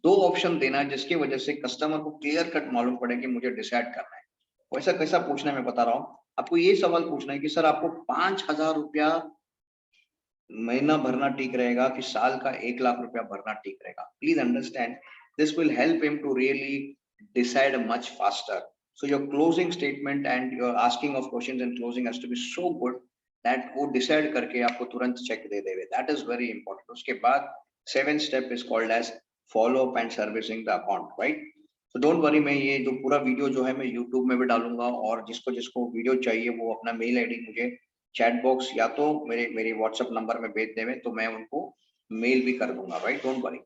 दो ऑप्शन देना है, जिसकी वजह से कस्टमर को क्लियर कट मालूम पड़े कि मुझे डिसाइड करना है। वैसा कैसा पूछना है मैं बता रहा हूँ आपको। ये सवाल पूछना है कि सर आपको 5,000 रुपया महीना भरना ठीक रहेगा कि साल का 1 लाख रुपया भरना ठीक रहेगा। Please understand, this will help him to really decide much faster. So your closing statement and your asking of questions and closing has to be so good that वो डिसाइड करके आपको तुरंत चेक दे देवे। That is very important. उसके बाद 7th step is called as follow up and servicing the account, right. तो डोंट वरी, मैं ये जो पूरा वीडियो जो है मैं यूट्यूब में भी डालूंगा, और जिसको जिसको वीडियो चाहिए वो अपना मेल आईडी मुझे चैट बॉक्स या तो मेरे मेरे व्हाट्सएप नंबर में भेज देवे, तो मैं उनको मेल भी कर दूंगा, राइट। डोंट वरी,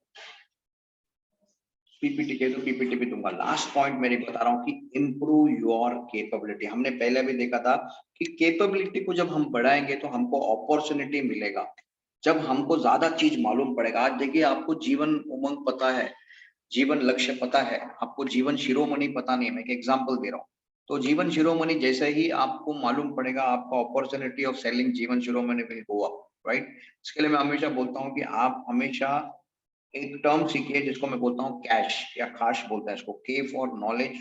पीपीटी के तो पीपीटी भी दूंगा। लास्ट पॉइंट मेरे बता रहा हूँ कि इम्प्रूव योर केपेबिलिटी। हमने पहले भी देखा था कि केपेबिलिटी को जब हम बढ़ाएंगे तो हमको अपॉर्चुनिटी मिलेगा, जब हमको ज्यादा चीज मालूम पड़ेगा। आज देखिए, आपको जीवन उमंग पता है, जीवन लक्ष्य पता है, आपको जीवन शिरोमणि पता नहीं है। मैं एक एग्जांपल दे रहा हूँ। तो जीवन शिरोमणि जैसे ही आपको मालूम पड़ेगा, आपका अपॉर्चुनिटी ऑफ सेलिंग जीवन शिरोमणि विल गो अप, राइट। इसके लिए मैं हमेशा बोलता हूँ कि आप हमेशा एक टर्म सीखिए जिसको मैं बोलता हूँ कैश या खाश बोलता है इसको। के for knowledge,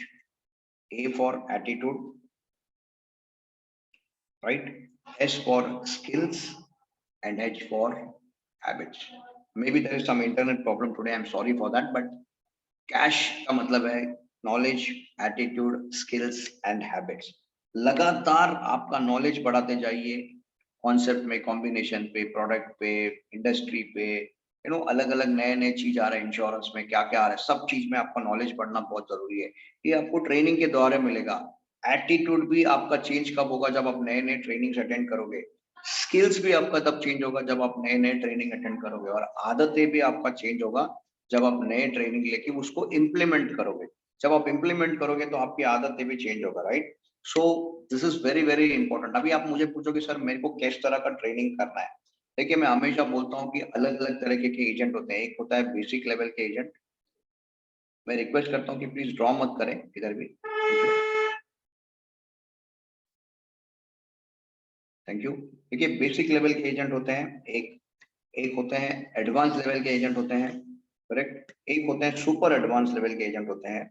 A for attitude, right, S for skills and H for habits. Maybe there is some internet problem today. I'm sorry for that, but cash का मतलब है knowledge, attitude, skills and habits. लगातार आपका नॉलेज बढ़ाते जाइए, कॉन्सेप्ट में, कॉम्बिनेशन पे, प्रोडक्ट पे, इंडस्ट्री पे, अलग अलग नए नए चीज आ रहे हैं, इंश्योरेंस में क्या क्या आ रहा है, सब चीज में आपका नॉलेज बढ़ना बहुत जरूरी है। ये आपको ट्रेनिंग के द्वारा मिलेगा। एटीट्यूड भी आपका चेंज कब होगा? जब आप नए नए ट्रेनिंग्स अटेंड करोगे। स्किल्स भी आपका तब चेंज होगा जब आप नए नए ट्रेनिंग अटेंड करोगे। और आदतें भी आपका चेंज होगा जब आप नए ट्रेनिंग लेके उसको इम्प्लीमेंट करोगे। जब आप इम्प्लीमेंट करोगे तो आपकी आदतें भी चेंज होगा, right? So this is very very important. अभी आप मुझे पूछोगे सर मेरे को किस तरह का ट्रेनिंग करना है? देखिए, मैं हमेशा बोलता हूँ कि अलग अलग तरीके के एजेंट होते हैं। एक होता है बेसिक लेवल के एजेंट। मैं रिक्वेस्ट करता हूँ कि प्लीज ड्रॉ मत करें इधर भी। Thank you. देखिए, बेसिक लेवल के एजेंट होते हैं, एक होते हैं एडवांस लेवल के एजेंट होते हैं, करेक्ट। एक होते हैं सुपर एडवांस लेवल के एजेंट होते हैं,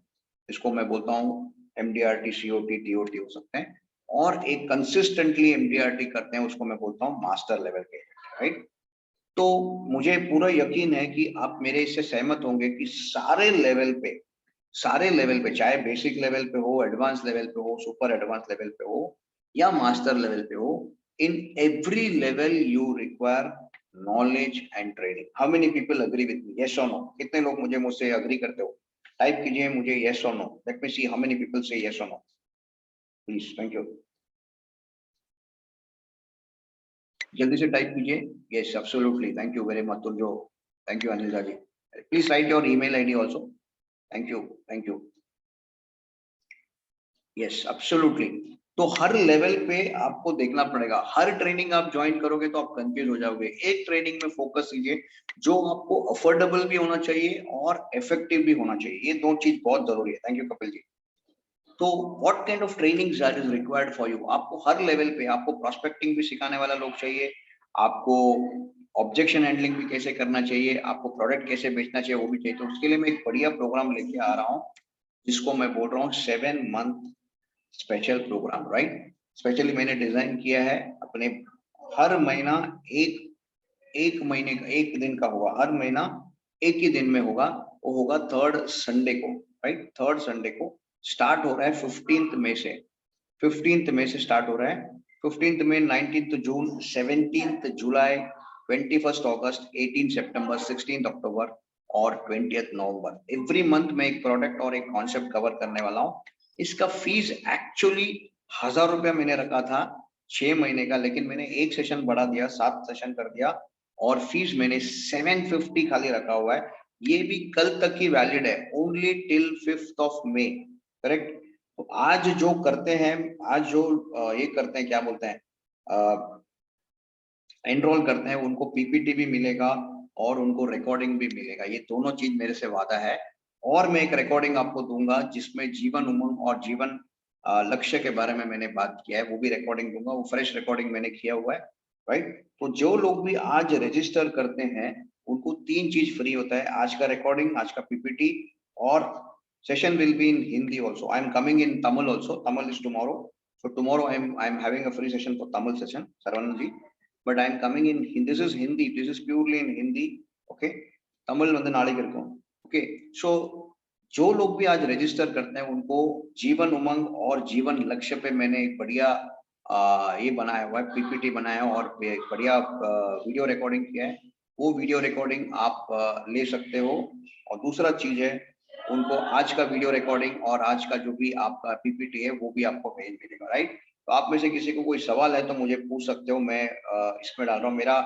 इसको मैं बोलता हूँ एमडीआरटी, सीओटी, टीओटी हो सकते हैं। और एक कंसिस्टेंटली एमडीआरटी करते हैं, उसको मैं बोलता हूँ मास्टर लेवल के एजेंट, राइट? तो मुझे पूरा यकीन है कि आप मेरे इससे सहमत होंगे कि सारे लेवल पे, चाहे बेसिक लेवल पे हो, एडवांस लेवल पे हो, सुपर एडवांस लेवल पे हो या मास्टर लेवल पे हो, in every level you require knowledge and training. How many people agree with me? Yes और नो? कितने लोग मुझसे अग्री करते हो? टाइप कीजिए मुझे यस और no. Let me see how many people से यस और नो, प्लीज। Thank you. जल्दी से टाइप कीजिए। Yes, absolutely, thank you very much Tuljo. Thank you Anil ji. Please write your email ID also. Thank you, thank you. Yes, absolutely. तो हर लेवल पे आपको देखना पड़ेगा। हर ट्रेनिंग आप ज्वाइन करोगे तो आप कंफ्यूज हो जाओगे। एक ट्रेनिंग में फोकस कीजिए जो आपको अफोर्डेबल भी होना चाहिए और इफेक्टिव भी होना चाहिए। ये दो चीज बहुत जरूरी है। Thank you Kapil ji. तो what kind of training is required for you? आपको हर लेवल पे आपको प्रोस्पेक्टिंग भी सिखाने वाला लोग चाहिए, आपको ऑब्जेक्शन हैंडलिंग भी कैसे करना चाहिए, आपको प्रोडक्ट कैसे बेचना चाहिए वो भी चाहिए। तो उसके लिए मैं एक बढ़िया प्रोग्राम लेके आ रहा हूँ जिसको मैं बोल रहा हूँ 7 month special programme, right? Specially मैंने डिजाइन किया है अपने। हर महीना एक एक महीने का एक दिन का होगा, हर महीना एक ही दिन में होगा। वो होगा थर्ड संडे को, राइट? थर्ड संडे को स्टार्ट हो रहा है 15 मई से। 15 मई से स्टार्ट हो रहा है। 15 मई, 19 जून, 17 जुलाई, 21 अगस्त, 18 सितंबर, 16 अक्टूबर और 20 नवंबर। एवरी मंथ में एक प्रोडक्ट और एक कॉन्सेप्ट कवर करने वाला हूँ। इसका फीस एक्चुअली 1000 रुपया मैंने रखा था 6 महीने का, लेकिन मैंने एक सेशन बढ़ा दिया, 7 सेशन कर दिया और फीस मैंने 750 खाली रखा हुआ है। ये भी कल तक ही वैलिड है, ओनली टिल 5 मई, करेक्ट? तो आज जो करते हैं, आज जो ये करते हैं, क्या बोलते हैं, एनरोल करते हैं, उनको पीपीटी भी मिलेगा और उनको रिकॉर्डिंग भी मिलेगा। ये दोनों चीज मेरे से वादा है। और मैं एक रिकॉर्डिंग आपको दूंगा जिसमें जीवन उमंग और जीवन लक्ष्य के बारे में मैंने बात किया है, वो भी रिकॉर्डिंग दूंगा। वो फ्रेश रिकॉर्डिंग मैंने किया हुआ है, राइट? तो जो लोग भी आज रजिस्टर करते हैं उनको 3 चीज फ्री होता है, आज का रिकॉर्डिंग, आज का पीपीटी, और session will be in Hindi also. I am coming in Tamil also. Tamil is tomorrow. So tomorrow I am having a free session for Tamil session, Saravanan ji. But I am coming in Hindi. This is Hindi. This is purely in Hindi. Okay. Tamil வந்து நாளைக்கு இருக்கும். Okay. So जो लोग भी आज रजिस्टर करते हैं उनको जीवन उमंग और जीवन लक्ष्य पे मैंने एक बढ़िया ये बनाया हुआ है, पीपीटी बनाया है और एक बढ़िया वीडियो रिकॉर्डिंग किया है। वो वीडियो रिकॉर्डिंग आप ले सकते हो। और दूसरा चीज है, उनको आज का वीडियो रिकॉर्डिंग और आज का जो भी आपका पीपीटी है वो भी आपको मेल मिलेगा, राइट? तो आप में से किसी को कोई सवाल है तो मुझे पूछ सकते हो। मैं इसमें डाल रहा हूँ मेरा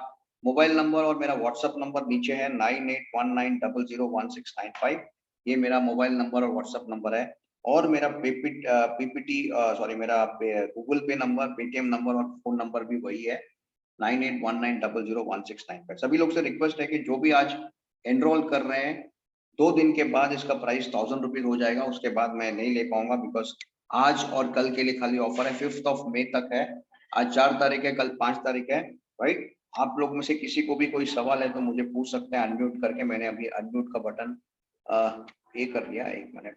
मोबाइल नंबर और मेरा व्हाट्सएप नंबर नीचे है, 9819001695। ये मेरा मोबाइल नंबर और व्हाट्सएप नंबर है। और मेरा पीपीटी सॉरी मेरा गूगल पे नंबर, पेटीएम नंबर और फोन नंबर भी वही है, 9819001695। सभी लोग से रिक्वेस्ट है कि जो भी आज एनरोल कर रहे हैं, 2 दिन के बाद इसका प्राइस 1000 रुपीज हो जाएगा। उसके बाद मैं नहीं ले पाऊंगा, बिकॉज आज और कल के लिए खाली ऑफर है, 5 मई तक है। आज 4 तारीख है, कल 5 तारीख है, राइट? आप लोग में से किसी को भी कोई सवाल है तो मुझे पूछ सकते हैं अनम्यूट करके। मैंने अभी अनम्यूट का बटन ये कर दिया, 1 मिनट।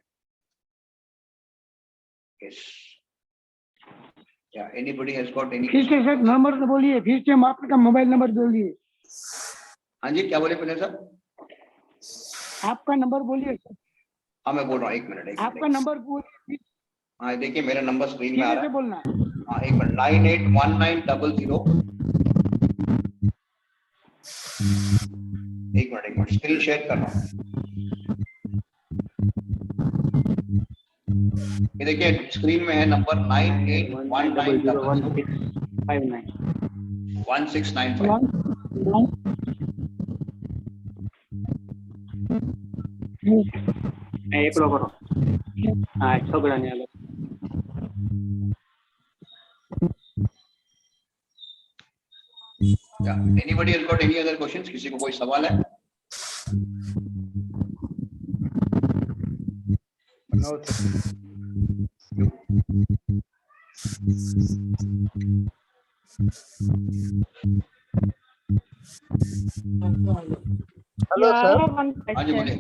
यस, या एनीबॉडी हैज गॉट एनी? फिर से सर नंबर तो बोलिए, फिर से हम आपका मोबाइल नंबर बोलिए। हाँ जी, क्या बोले पहले सर? आपका नंबर बोलिए सर। हाँ मैं बोल रहा हूँ, एक मिनट आपका नंबर पूरी हाँ देखिए मेरा नंबर स्क्रीन में आ धीरे रहा से है। बोलना। हाँ एक मिनट, 981900। एक मिनट स्क्रीन शेयर कर रहा हूँ। ये देखिए स्क्रीन में है नंबर 9819001695। એકલો કરો. હા છોકરાને હાલો. Anybody has got any other questions? किसी को कोई सवाल है? No, sir. Hello, Yeah, I sir. have one हाँ जी question. बोलिए।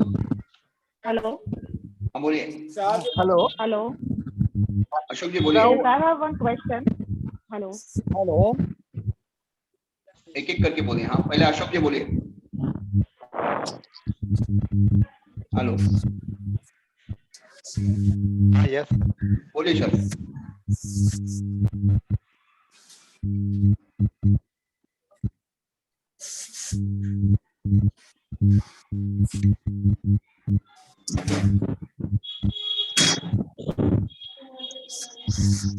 Hello. हाँ बोलिए। Hello. Hello. अशोक जी बोलिए। Yes, I have one question. Hello. Hello. एक एक करके बोलिए। हाँ पहले अशोक जी बोलिए। हेलो। Yes. बोलिए सर।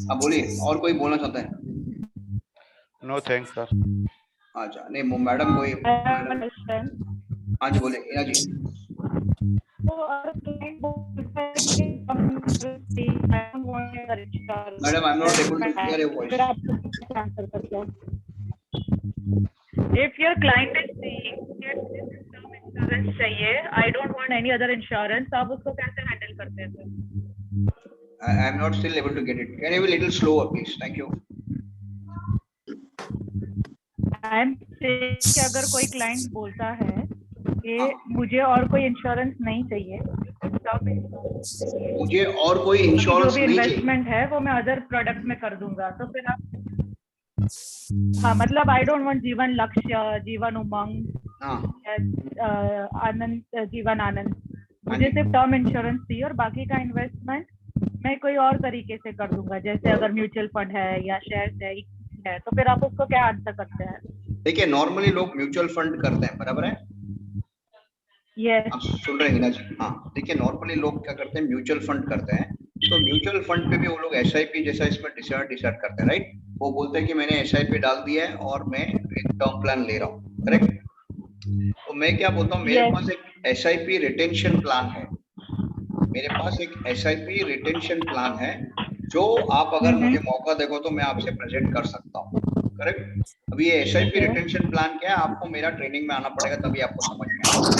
हाँ बोलिए, और कोई बोलना चाहता है? No, thanks, sir. अच्छा नहीं मैडम कोई I have one question. हाँ जी बोलिए ईना जी। So, our client बोलता है कि I don't want your insurance. Madam I am not able to hear your फिर वॉइस। आप कैसे answer करते हो? If your client is saying कि मुझे term insurance चाहिए, I don't want any other insurance, आप उसको कैसे handle करते हैं फिर? I am not still able to get it. Can you be little slower please? Thank you. I am saying कि अगर कोई client बोलता है कि हाँ। मुझे और कोई इंश्योरेंस नहीं चाहिए, term insurance चाहिए, मुझे और कोई जो इंश्योरेंस भी नहीं चाहिए। इन्वेस्टमेंट है वो मैं अदर प्रोडक्ट में कर दूंगा, तो फिर आप हाँ मतलब आई डोंट वांट जीवन लक्ष्य, जीवन उमंग, हाँ आनंद, जीवन आनंद, हाँ मुझे जी। सिर्फ टर्म इंश्योरेंस चाहिए और बाकी का इन्वेस्टमेंट मैं कोई और तरीके से कर दूंगा, जैसे अगर म्यूचुअल फंड है या शेयर्स है, तो फिर आप उसको क्या आंसर करते हैं? देखिए नॉर्मली लोग म्यूचुअल फंड करते हैं, बराबर है? यस आप सुन रहे हैं ना जी? हाँ देखिए नॉर्मली लोग क्या करते हैं, म्यूचुअल फंड करते हैं। तो म्यूचुअल फंड पे भी वो लोग SIP जैसा इसमें डिसाइड करते हैं, राइट? वो बोलते हैं कि मैंने SIP डाल दिया है और मैं एक टर्म प्लान ले रहा हूँ, करेक्ट? तो मैं क्या बोलता हूँ, मेरे Yes. पास एक SIP रिटेंशन प्लान है। मेरे पास एक SIP रिटेंशन प्लान है जो आप अगर मुझे मौका देखो तो मैं आपसे प्रेजेंट कर सकता हूँ, करेक्ट? अभी ये SIP Okay. रिटेंशन प्लान क्या है, आपको मेरा ट्रेनिंग में आना पड़ेगा तभी आपको समझ में आएगा।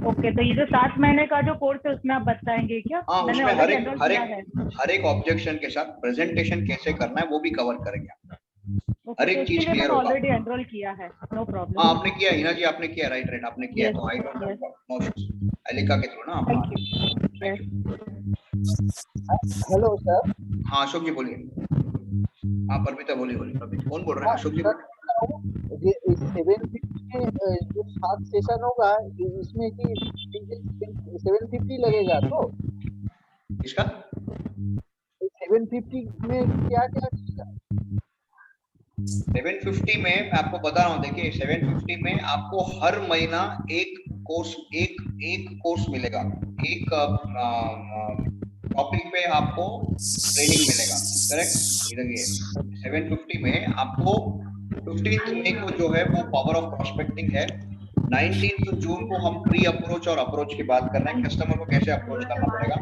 ओके, तो ये जो 7 महीने का जो कोर्स है उसमें आप बताएंगे क्या? हाँ मैंने उसमें ऑलरेडी एनरोल किया है। हर एक ऑब्जेक्शन के साथ प्रेजेंटेशन कैसे करना है वो भी कवर करेंगे। ओके, हर तो एक चीज इसके लिए क्लियर मैंने होगा। ऑलरेडी एनरोल किया है, नो प्रॉब्लम। हाँ आपने किया हिना जी, आपने किया, राइट आपने किया है, Yes, तो I don't yes. No issues. Alika के थ्रू ना आप? Thank you. Thank you. Hello, sir. हाँ अशोक जी बोलिए। हाँ परमिता बोलिए। परमिता कौन बोल रहे हैं? अशोक जी बोल रहे हैं। ये 750 में जो 7 सेशन होगा इसमें कि 750 लगेगा तो इसका 750 में क्या क्या लगेगा? 750 में मैं आपको बता रहा हूँ, देखिए 750 में आपको हर महीना एक कोर्स मिलेगा, एक टॉपिक पे आपको ट्रेनिंग मिलेगा, करेक्ट? इधर ये 750 में आपको 15th मई को जो है वो पावर ऑफ प्रोस्पेक्टिंग है, 19th जून को हम प्री अप्रोच और अप्रोच की बात कर रहे हैं, कस्टमर को कैसे अप्रोच करना पड़ेगा।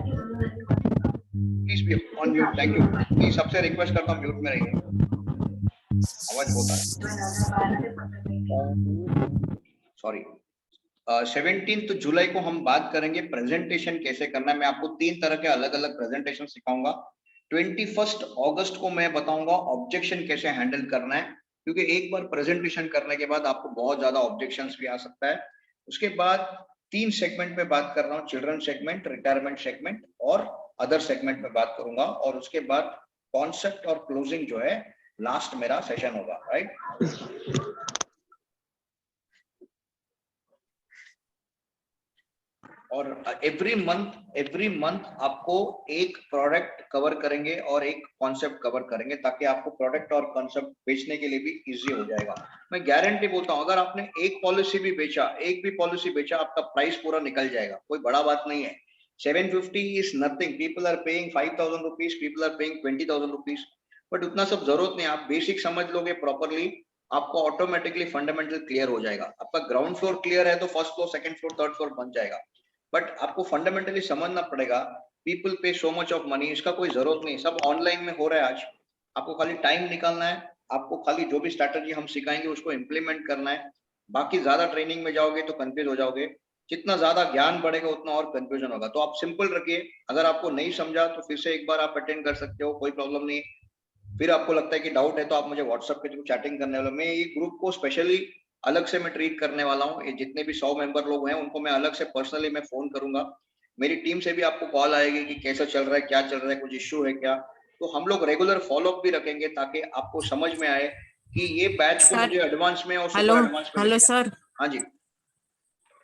Please be on mute, thank you. Please सबसे रिक्वेस्ट करता हूँ म्यूट में रहिए, आवाज बहुत आ रही है। सॉरी। 17 जुलाई को हम बात करेंगे प्रेजेंटेशन कैसे करना है। मैं आपको 3 तरह के अलग अलग प्रेजेंटेशन सिखाऊंगा। 21 अगस्त को मैं बताऊंगा ऑब्जेक्शन कैसे हैंडल करना है, क्योंकि एक बार प्रेजेंटेशन करने के बाद आपको बहुत ज्यादा ऑब्जेक्शंस भी आ सकता है। उसके बाद 3 सेगमेंट में बात कर रहा हूँ, चिल्ड्रन सेगमेंट, रिटायरमेंट सेगमेंट और अदर सेगमेंट में बात करूंगा, और उसके बाद कॉन्सेप्ट और क्लोजिंग जो है लास्ट मेरा सेशन होगा, राइट? और एवरी मंथ आपको एक प्रोडक्ट कवर करेंगे और एक कॉन्सेप्ट कवर करेंगे, ताकि आपको प्रोडक्ट और कॉन्सेप्ट बेचने के लिए भी इजी हो जाएगा। मैं गारंटी बोलता हूँ, अगर आपने एक पॉलिसी भी बेचा, एक भी पॉलिसी बेचा, आपका प्राइस पूरा निकल जाएगा, कोई बड़ा बात नहीं है। 750 is nothing. People are paying 5,000 rupees, people are paying 20,000 rupees, but उतना सब जरूरत नहीं। आप बेसिक समझ लोगे प्रॉपरली, आपको ऑटोमेटिकली फंडामेंटल क्लियर हो जाएगा। आपका ग्राउंड फ्लोर क्लियर है तो first floor, second floor, third floor बन जाएगा, बट आपको फंडामेंटली समझना पड़ेगा। पीपल पे सो मच ऑफ मनी, इसका कोई जरूरत नहीं, सब ऑनलाइन में हो रहा है आज। आपको खाली टाइम निकालना है, आपको खाली जो भी स्ट्रैटेजी हम सिखाएंगे उसको इम्प्लीमेंट करना है। बाकी ज्यादा ट्रेनिंग में जाओगे तो कंफ्यूज हो जाओगे, जितना ज्यादा ज्ञान बढ़ेगा उतना और कंफ्यूजन होगा। तो आप सिंपल रखिए, अगर आपको नहीं समझा तो फिर से एक बार आप अटेंड कर सकते हो, कोई प्रॉब्लम नहीं। फिर आपको लगता है कि डाउट है तो आप मुझे व्हाट्सएप के थ्रू चैटिंग करने वाला। मैं ये ग्रुप को स्पेशली अलग से मैं ट्रीट करने वाला हूँ। ये जितने भी 100 मेंबर लोग हैं उनको मैं अलग से पर्सनली मैं फोन करूंगा। मेरी टीम से भी आपको कॉल आएगी कि कैसा चल रहा है, क्या चल रहा है, कुछ इश्यू है क्या। तो हम लोग रेगुलर फॉलोअप भी रखेंगे ताकि आपको समझ में आए कि ये बैच को मुझे एडवांस में और सुपर एडवांस में। Hello sir. हाँ जी,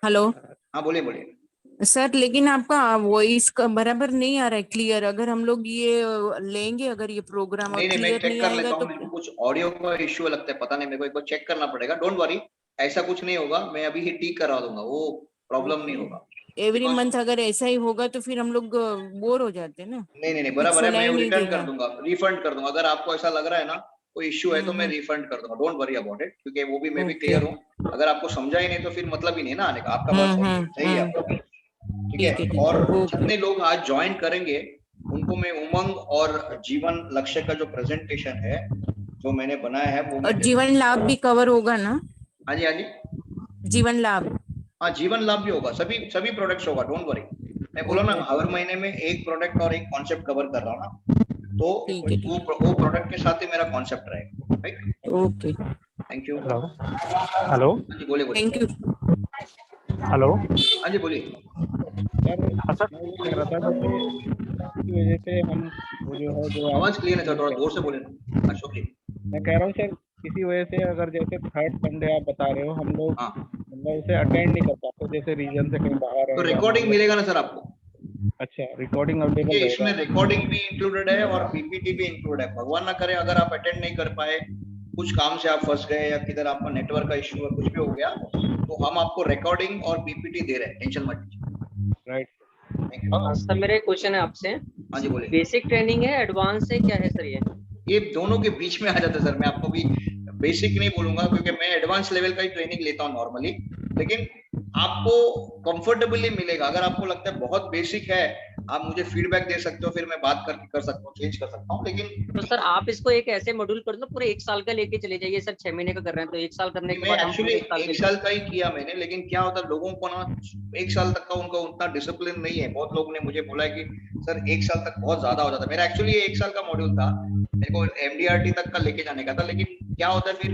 हेलो। हाँ बोलिए बोलिए। सर लेकिन आपका वॉइस बराबर नहीं आ रहा है क्लियर। अगर हम लोग ये लेंगे, अगर ये प्रोग्राम और नहीं मैं क्लियर चेक नहीं कर आएगा लेता हूँ, तो मेरे को कुछ ऑडियो का इश्यू लगता है, पता नहीं, मेरे को एक बार चेक करना पड़ेगा। डोंट वरी, ऐसा कुछ नहीं होगा, मैं अभी ही ठीक करा दूंगा, वो प्रॉब्लम नहीं होगा। एवरी मंथ अगर ऐसा ही होगा तो फिर हम लोग बोर हो जाते हैं ना। नहीं बराबर है, मैं सुनाई नहीं रिटर्न कर देगा। दूंगा, रिफंड कर दूंगा। अगर आपको ऐसा लग रहा है ना कोई इश्यू है तो मैं रिफंड कर दूंगा, डोंट वरी अबाउट इट, क्योंकि वो भी मैं भी क्लियर हूँ। अगर आपको समझा ही नहीं तो फिर मतलब ही नहीं ना आने का। आपका बात सही है आपका, ठीक है। और जितने लोग आज ज्वाइन करेंगे उनको मैं उमंग और जीवन लक्ष्य का जो प्रेजेंटेशन है जो मैंने बनाया है वो और जीवन लाभ भी कवर होगा ना? हाँ जी, हाँ जी, जीवन लाभ। हाँ जीवन लाभ भी होगा, सभी प्रोडक्ट्स होगा, डोंट वरी। मैं बोला ना, हर महीने में एक प्रोडक्ट और एक कॉन्सेप्ट कवर कर रहा हूँ ना, तो वो प्रोडक्ट के साथ ही मेरा कॉन्सेप्ट रहेगा, right. Okay, thank you. Hello. हाँ जी बोलिए बोलिए। Thank you. हेलो। हाँ जी बोलिए। सर मैं ये कह रहा था कि वजह से हम वो जो है आवाज क्लियर है सर, थोड़ा जोर से बोले ना अशोक जी। मैं कह रहा हूँ सर, किसी वजह से अगर जैसे थर्ड संडे आप बता रहे हो, हम लोग मतलब उसे अटेंड नहीं कर पाते, जैसे रीजन से कहीं बाहर तो है। रिकॉर्डिंग मिलेगा ना सर आपको? अच्छा, रिकॉर्डिंग अवेलेबल रहेगा? इसमें रिकॉर्डिंग भी इंक्लूडेड है और पीपीटी भी इंक्लूड है। भगवान ना करे अगर आप अटेंड नहीं कर पाए, कुछ काम से आप फंस गए या किधर आपका नेटवर्क का इश्यू है, कुछ भी हो गया, तो हम आपको रिकॉर्डिंग और पीपीटी दे रहे हैं, टेंशन मत लीजिए। राइट। सर मेरा एक क्वेश्चन है आपसे। हाँ जी बोलिए। बेसिक ट्रेनिंग है, एडवांस है, क्या है सर? ये दोनों के बीच में आ जाता है सर। मैं आपको भी बेसिक नहीं बोलूंगा क्योंकि मैं एडवांस लेवल का ही ट्रेनिंग लेता हूँ नॉर्मली, लेकिन आपको कंफर्टेबली मिलेगा। अगर आपको लगता है बहुत बेसिक है, आप मुझे फीडबैक दे सकते हो, फिर मैं बात कर सकता हूँ, चेंज कर सकता हूँ। लेकिन तो सर आप इसको एक ऐसे मॉड्यूल कर दो, पूरे 1 साल का लेके चले जाइए। सर 6 महीने का कर रहे हैं तो 1 साल करने के बाद हम एक्चुअली 1 साल का ही किया मैंने, लेकिन क्या होता है लोगों को ना 1 साल तक का उनका उतना डिसिप्लिन नहीं है। बहुत लोगों ने मुझे बोला है कि सर 1 साल तक बहुत ज्यादा हो जाता है। मेरा एक्चुअली 1 साल का मॉड्यूल था, मेरे को MDRT तक का लेके जाने का था, लेकिन क्या होता है फिर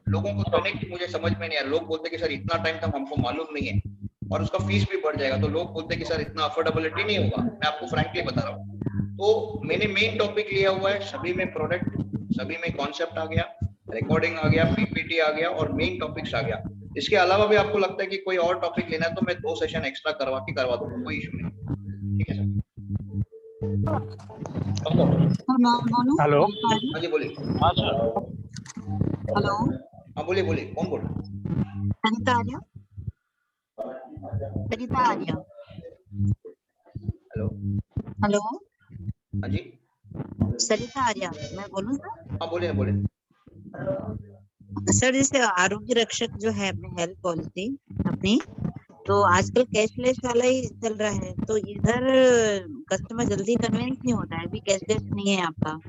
लोगों को कनेक्ट मुझे समझ में नहीं आ रहा। लोग बोलते कि सर इतना टाइम तक हमको मालूम नहीं है और उसका फीस भी बढ़ जाएगा, तो लोग बोलते कि सर इतना अफोर्डेबिलिटी नहीं होगा। मैं आपको फ्रैंकली बता रहा हूँ। तो मैंने मेन टॉपिक लिया हुआ है, सभी में प्रोडक्ट, सभी में कॉन्सेप्ट आ गया, रिकॉर्डिंग आ गया, पीपीटी आ गया और मेन टॉपिक्स आ गया। इसके अलावा भी आपको लगता है कि कोई और टॉपिक लेना है तो मैं 2 सेशन एक्स्ट्रा करवा दूंगा, कोई इशू नहीं। ठीक है सर। हेलो। हाँ जी बोलिए। हेलो। हाँ बोलिए बोलिए, कौन बोल रहा है? सरिता आर्या। सरिता आर्या। हेलो। हेलो। हाँ जी सरिता आर्या मैं बोलूँ सर? हाँ बोलिए बोलिए। सर जैसे आरोग्य रक्षक जो है अपनी हेल्थ पॉलिसी अपनी, तो आजकल कैशलेस वाला ही चल रहा है, तो इधर कस्टमर जल्दी कन्विंस नहीं होता है, अभी कैशलेस नहीं है आपका,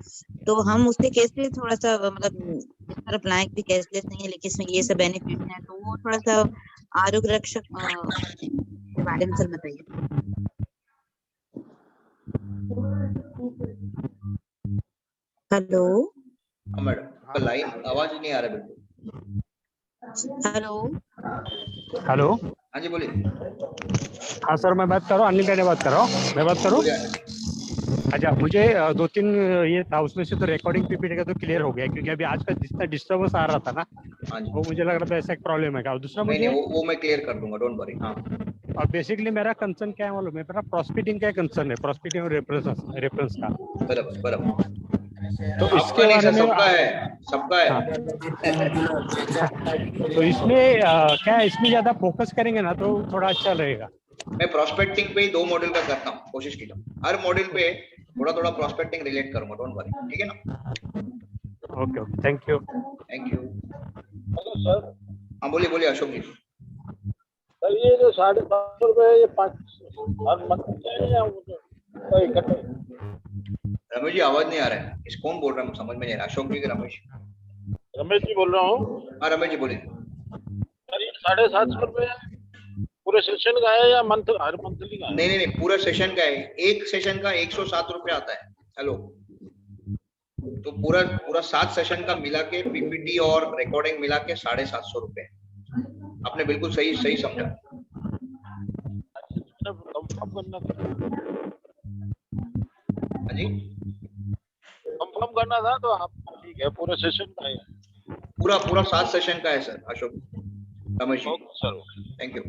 तो हम उससे कैसे थोड़ा सा मतलब इस तरफ लाएं कि कैशलेस नहीं है लेकिन इसमें ये सब बेनिफिट है, तो वो थोड़ा सा आरोग्य रक्षक के बारे में सर बताइए। हेलो। हाँ मैडम, आपका लाइन आवाज नहीं आ रहा बिल्कुल। हेलो। हेलो। हाँ जी बोलिए। हाँ सर, मैं बात कर रहा हूँ, अनिल राणे बात कर रहा हूँ। मैं बात करूँ? अच्छा, मुझे 2-3 ये था, उसमें से तो रिकॉर्डिंग पीपीटी का तो क्लियर हो गया, क्योंकि अभी आज का जितना डिस्टर्बेंस आ रहा था ना, वो मुझे लग रहा था ऐसा एक प्रॉब्लम है। और दूसरा मुझे वो मैं क्लियर कर दूंगा, डोंट वरी। हाँ और बेसिकली मेरा कंसर्न क्या है मालूम है, मेरा प्रॉस्पेक्टिंग का कंसर्न है, प्रॉस्पेक्टिंग और रेफरेंस का। बराबर बराबर। तो आपका इसके नहीं बारे सर, में सबका है। तो इसमें क्या है, इसमें ज्यादा फोकस करेंगे ना तो थोड़ा अच्छा रहेगा। मैं प्रोस्पेक्टिंग पे ही 2 मॉड्यूल का करता हूँ, कोशिश कीजिए हर मॉड्यूल पे थोड़ा थोड़ा प्रोस्पेक्टिंग रिलेट करूंगा, डोंट वरी, ठीक है ना। Okay okay, thank you. Thank you. Hello sir. हाँ बोलिए बोलिए अशोक जी। सर ये जो 550 रुपए ये 5 हर मंथ के हैं या इकट्ठे? रमेश जी आवाज नहीं आ रहा है, इस कौन बोल रहा है समझ में नहीं आ रहा, अशोक जी के रमेश? रमेश जी बोल रहा हूँ। हाँ रमेश जी बोलिए। सर ये 750 रुपए पूरे सेशन का है या हर मंथली का है? नहीं नहीं नहीं, पूरा सेशन का है, एक सेशन का 107 रुपये आता है। हेलो, तो पूरा 7 सेशन का मिला के पीपीटी और रिकॉर्डिंग मिला के 750 रुपये। आपने बिल्कुल सही समझा। कंफर्म करना था। हाँ जी, कंफर्म करना था तो आप ठीक है, पूरे सेशन का है। पूरा 7 सेशन का है sir Ashok, Ramesh ji. Sir thank you.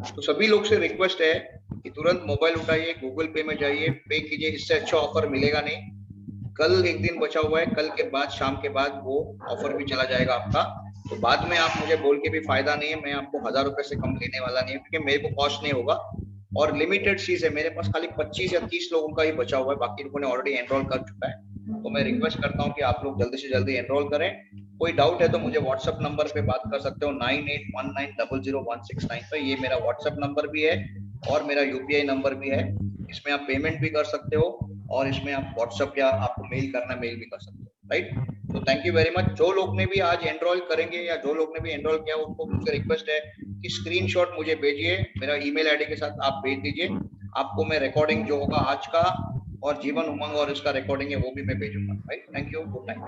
तो सभी लोग से रिक्वेस्ट है कि तुरंत मोबाइल उठाइए, गूगल पे में जाइए, पे कीजिए, इससे अच्छा ऑफर मिलेगा नहीं। कल एक दिन बचा हुआ है, कल के बाद शाम के बाद वो ऑफर भी चला जाएगा आपका। तो बाद में आप मुझे बोल के भी फायदा नहीं है, मैं आपको 1000 रुपए से कम लेने वाला नहीं है, क्योंकि मेरे को कॉस्ट नहीं होगा और लिमिटेड चीज है। मेरे पास खाली 25 या 30 लोगों का ही बचा हुआ है, बाकी लोगों ने ऑलरेडी एनरोल कर चुका है। तो मैं रिक्वेस्ट करता हूँ कि आप लोग जल्दी से जल्दी एनरोल करें। कोई डाउट है तो मुझे व्हाट्सएप नंबर पे बात कर सकते हो 9819000169 पे। ये मेरा व्हाट्सएप नंबर भी है और मेरा यूपीआई नंबर भी है। इसमें आप पेमेंट भी कर सकते हो और इसमें आप व्हाट्सएप या आपको मेल करना मेल भी कर सकते हो, राइट। तो थैंक यू वेरी मच। जो लोग ने भी आज एनरोल करेंगे या जो लोग ने भी एनरोल किया, उनको मुझसे रिक्वेस्ट है कि स्क्रीनशॉट मुझे भेजिए, मेरा ईमेल आईडी के साथ आप भेज दीजिए। आपको मैं रिकॉर्डिंग जो होगा आज का और जीवन उमंग और इसका रिकॉर्डिंग है वो भी मैं भेजूंगा, right. Thank you, good night.